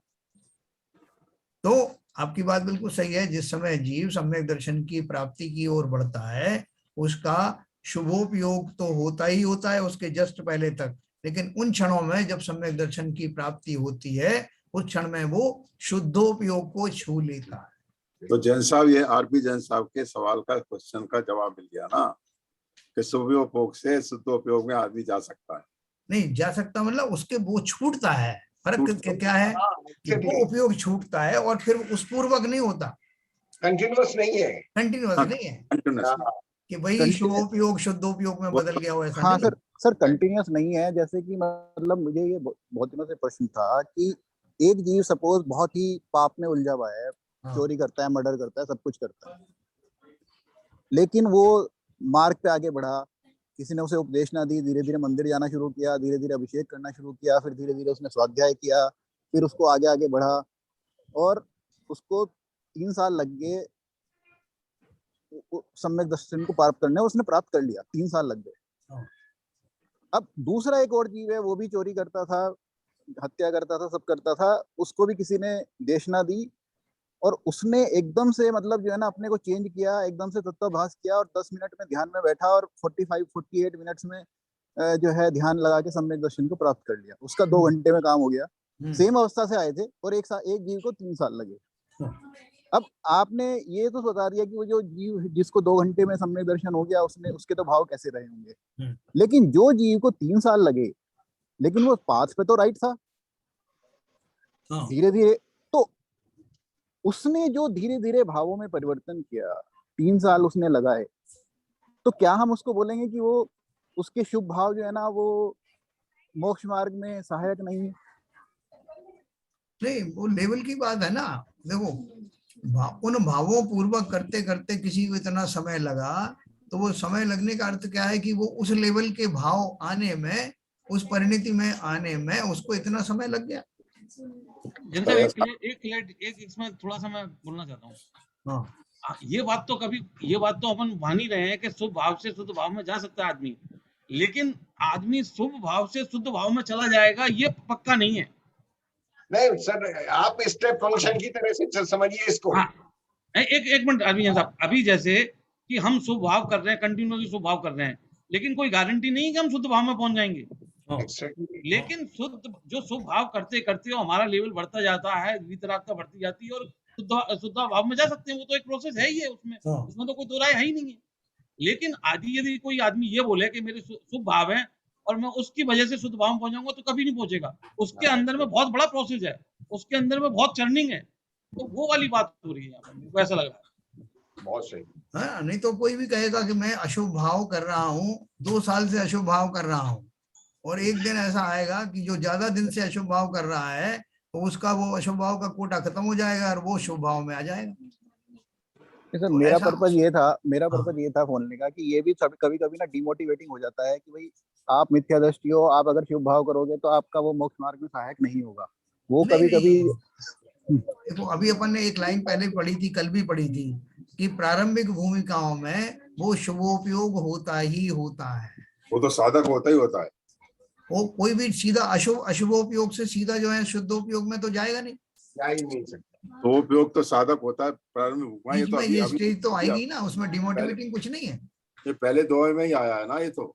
तो आपकी बात बिल्कुल सही है, जिस समय जीव सम्यक दर्शन की प्राप्ति की ओर बढ़ता है उसका शुभोपयोग तो होता ही होता है उसके जस्ट पहले तक, लेकिन उन क्षणों में जब सम्यक दर्शन की प्राप्ति होती है उस क्षण में वो शुद्धोपयोग को छू लेता है। तो जैन साहब, ये आरपी जैन साहब के सवाल का क्वेश्चन का जवाब मिल गया ना कि शुभोपयोग से शुद्धोपयोग में आदमी जा सकता है। नहीं जा सकता मतलब उसके वो छूटता है। फर्क क्या है कि वो उपयोग छूटता है और फिर उस पूर्वक नहीं होता, कंटिन्यूअस नहीं है, कंटिन्यूअस नहीं है कि वही शुभोपयोग शुद्धोपयोग में बदल गया हो, ऐसा हाँ नहीं। सर कंटिन्यूअस नहीं है। जैसे कि मतलब मुझे ये बहुत दिनों से प्रश्न था कि एक जीव सपोज बहुत ही पाप में उलझा हुआ है, चोरी करता है, मर्डर करता है, सब कुछ करता है, लेकिन वो मार्ग पे आगे बढ़ा, किसी ने उसे उपदेश ना दी, धीरे धीरे मंदिर जाना शुरू किया, धीरे धीरे अभिषेक करना शुरू किया, फिर धीरे धीरे उसने स्वाध्याय किया, फिर उसको आगे आगे बढ़ा और उसको 3 साल लग गए सम्यक दर्शन को प्राप्त करने, उसने प्राप्त कर लिया, 3 साल लग गए। अब दूसरा एक और जीव है, वो भी चोरी करता था, हत्या करता था, सब करता था, उसको भी किसी ने देशना दी और उसने एकदम से मतलब जो है ना अपने को चेंज किया, एकदम से तत्वाभास किया और 10 मिनट में ध्यान में बैठा और 48 मिनट्स में जो है ध्यान लगा के सम्यक दर्शन को प्राप्त कर लिया। उसका 2 घंटे में काम हो गया। सेम अवस्था से आए थे और एक जीव को 3 साल लगे। अब आपने ये तो बता दिया कि वो जो जीव जिसको 2 घंटे में सम्यक दर्शन हो गया उसने उसके तो भाव कैसे रहे होंगे, लेकिन जो जीव को 3 साल लगे लेकिन वो पाथ पे तो राइट था, धीरे धीरे तो उसने जो धीरे धीरे भावों में परिवर्तन किया, 3 साल उसने लगाए, तो क्या हम उसको बोलेंगे कि वो उसके शुभ भाव जो है ना वो मोक्ष मार्ग में सहायक नहीं? नहीं, वो लेवल की बात है ना। देखो उन भावों पूर्वक करते करते किसी को इतना समय लगा, तो वो समय लगने का अर्थ क्या है कि वो उस लेवल के भाव आने में, उस परिणति में आने में उसको इतना समय लग गया। एक इसमें थोड़ा सा मैं बोलना चाहता हूँ। ये बात तो अपन मान ही रहे हैं कि शुभ भाव से शुद्ध भाव में जा सकता है आदमी, लेकिन आदमी शुभ भाव से शुद्ध भाव में चला जाएगा ये पक्का नहीं है। नहीं सर, आप स्टेप फंक्शन की तरह से समझिए इसको। हाँ, एक मिनट अभी साहब, अभी जैसे कि हम शुभ भाव कर रहे हैं, कंटिन्यूअसली शुभ भाव कर रहे हैं, लेकिन कोई गारंटी नहीं कि हम शुद्ध भाव में पहुंच जाएंगे। लेकिन जो शुभ भाव करते करते हमारा लेवल बढ़ता जाता है, वितरागता बढ़ती जाती है और शुद्ध भाव में जा सकते हैं। वो तो एक प्रोसेस है ही है, उसमें तो कोई दो राय है ही नहीं है। लेकिन यदि कोई आदमी ये बोले कि मेरे शुभ भाव है और मैं उसकी वजह से शुद्ध भाव में पहुंच जाऊंगा, तो कभी नहीं पहुंचेगा। उसके अंदर में बहुत बड़ा प्रोसेस है, उसके अंदर में बहुत चर्निंग है, तो वो वाली बात हो रही है यहाँ पर, ऐसा लग रहा है। बहुत सही। हाँ, नहीं तो कोई भी कहेगा कि मैं अशुभ भाव कर रहा हूँ, 2 साल से अशुभ भाव कर रहा हूँ, और एक दिन ऐसा आएगा कि जो ज्यादा दिन से अशुभ भाव कर रहा है तो उसका वो अशुभ भाव का कोटा खत्म हो जाएगा और वो शुभ भाव में आ जाएगा। सर तो मेरा पर्पज ये था बोलने का कि ये भी कभी कभी ना डिमोटिवेटिंग हो जाता है कि भाई आप मिथ्या दृष्टि हो, आप अगर शुभ भाव करोगे तो आपका वो मोक्ष मार्ग में सहायक नहीं होगा। वो कभी देखो अभी अपन ने एक लाइन पहले पढ़ी थी, कल भी पढ़ी थी कि प्रारंभिक भूमिकाओं में वो शुभोपयोग होता ही होता है, वो तो साधक होता ही होता है। वो कोई भी सीधा अशुभोपयोग से सीधा जो है शुद्धोपयोग में तो जाएगा नहीं, जा ही नहीं सकता। तो उपयोग तो साधक होता है प्रारंभिक। ये स्टेज तो आएगी ना, उसमें डिमोटिवेटिंग कुछ नहीं है। ये पहले दौर में ही आया है ना, ये तो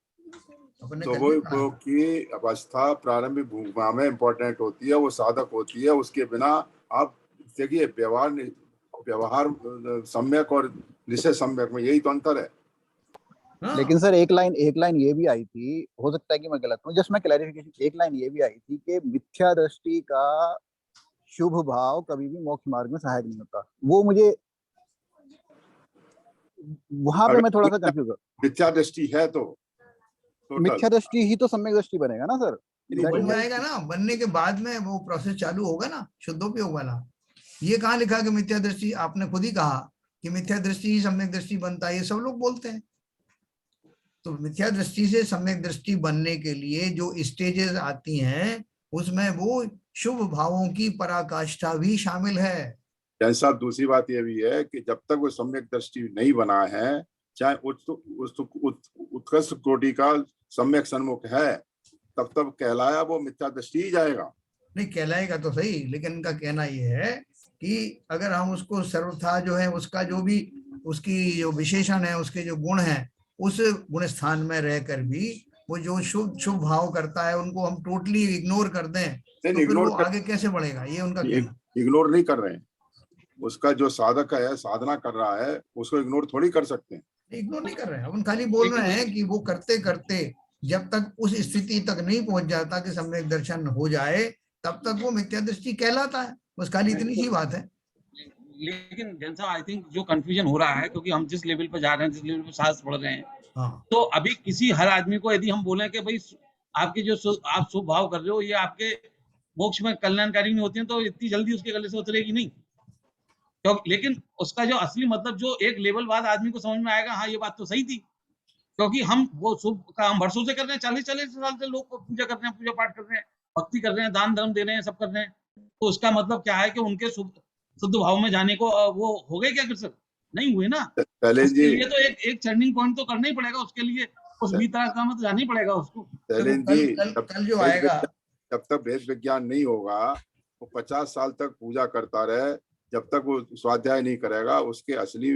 वो उपयोग की अवस्था प्रारंभिक भूमिका में इम्पोर्टेंट होती है, वो साधक होती है। उसके बिना आप देखिए व्यवहार सम्यक और निश्चय सम्यक में यही तो अंतर है। लेकिन सर एक लाइन ये भी आई थी, हो सकता है कि मैं गलत हूँ, जस्ट मैं क्लैरिफिकेशन, एक लाइन ये भी आई थी कि मिथ्या दृष्टि का शुभ भाव कभी भी मोक्ष मार्ग में सहायक नहीं होता। वो मुझे वहां पे मैं थोड़ा सा कंफ्यूज हूँ। मिथ्या दृष्टि है तो मिथ्या दृष्टि ही तो सम्यक दृष्टि बनेगा ना सर, बन जाएगा ना, बनने के बाद में वो प्रोसेस चालू होगा ना शुद्धोपयोग वाला। ये कहाँ लिखा कि मिथ्या दृष्टि, आपने खुद ही कहा कि मिथ्या दृष्टि ही सम्यक दृष्टि बनता है, ये सब लोग बोलते हैं। तो मिथ्या दृष्टि से सम्यक दृष्टि बनने के लिए जो स्टेजेस आती हैं उसमें वो शुभ भावों की पराकाष्ठा भी शामिल है। जैसा दूसरी बात यह भी है कि जब तक वो सम्यक दृष्टि नहीं बना है, चाहे उत्कृष्ट कोटि का सम्यक सन्मुख है, तब तब कहलाया वो मिथ्या दृष्टि ही जाएगा। नहीं कहलाएगा तो सही, लेकिन इनका कहना ये है कि अगर हम उसको सर्वथा जो है उसका जो भी उसकी जो विशेषण है, उसके जो गुण है, उस गुण स्थान में रहकर भी वो जो शुभ शुभ भाव करता है उनको हम टोटली इग्नोर कर दें तो फिर वो आगे कैसे बढ़ेगा, ये उनका कहना। इग्नोर नहीं कर रहे हैं, उसका जो साधक है साधना कर रहा है उसको इग्नोर थोड़ी कर सकते हैं। इग्नोर नहीं कर रहे हैं, हम खाली बोल रहे हैं कि वो करते करते जब तक उस स्थिति तक नहीं पहुंच जाता कि सम्यक दर्शन हो जाए तब तक वो मिथ्या दृष्टि कहलाता है, बस खाली इतनी सी बात है। लेकिन जैसा आई थिंक जो कंफ्यूजन हो रहा है, क्योंकि हम जिस लेवल पर जा रहे हैं, जिस लेवल पर शास्त्र पढ़ रहे हैं, तो अभी किसी हर आदमी को यदि हम बोले कि भाई आपके जो आप शुभ भाव कर रहे हो ये आपके मोक्ष में कल्याणकारी नहीं होती हैं, तो इतनी जल्दी उसके गले से उतरेगी नहीं। क्योंकि लेकिन उसका जो असली मतलब जो एक लेवल बाद आदमी को समझ में आएगा, हाँ ये बात तो सही थी, क्योंकि हम वो शुभ काम वर्षों से कर रहे हैं, 40 साल से लोग पूजा कर रहे हैं, पूजा पाठ कर रहे हैं, भक्ति कर रहे हैं, दान धर्म दे रहे हैं, सब कर रहे हैं, तो उसका मतलब क्या है कि उनके शुद्ध भाव में जाने को वो हो गए क्या फिर से? नहीं हुए ना। उसके लिए तो एक टर्निंग पॉइंट तो करना ही पड़ेगा, उसके लिए उस भीतर का मत जाना ही पड़ेगा उसको। कल जो आएगा, जब तक वेद विज्ञान नहीं होगा वो 50 साल तक पूजा करता रहे, जब तक वो स्वाध्याय नहीं करेगा, उसके असली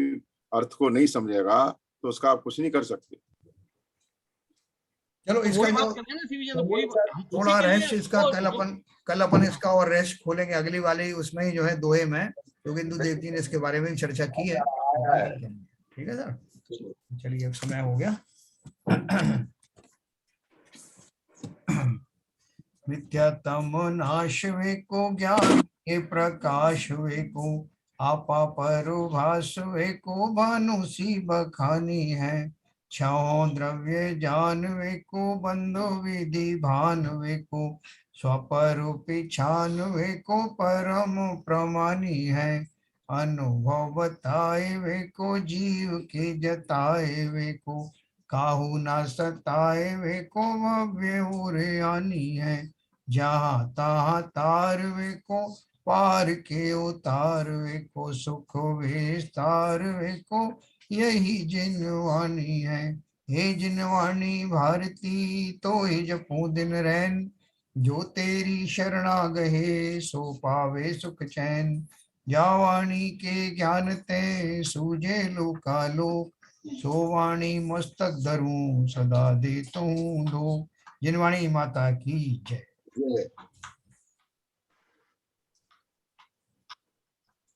अर्थ को नहीं समझेगा, तो उसका आप कुछ नहीं कर सकते। चलो इसका जो थोड़ा रहस्य इसका कल अपन इसका और रहस्य खोलेंगे अगली वाली उसमें ही जो है दोहे में, क्योंकि हिंदू देवती ने इसके बारे में चर्चा की है। ठीक है सर, चलिए अब समय हो गया। मिथ्यात्म नाश वे को ज्ञान के प्रकाश वे को आपा परोभास वे को भानु सी बखानी है। छाओ द्रव्य जान वे को बंधो विधि भान वे को स्वपरूपी छान वे को परम प्रमानी है। अनुभव बताए वे को जीव के जताए वे को काहू ना सताए वे को भव्य आनी है। जहाँ तहाँ तार वे को पार के उतार वे को सुख विस्तार वे को यही जिनवाणी है। हे जिनवाणी भारती तो ही जपू दिन रैन, जो तेरी शरणा गहे सो पावे सुख चैन। जावाणी के ज्ञान ते सूझे लोका लोक, सो वाणी मस्तक धरूं सदा देतूं लोक। जिनवाणी माता की जय।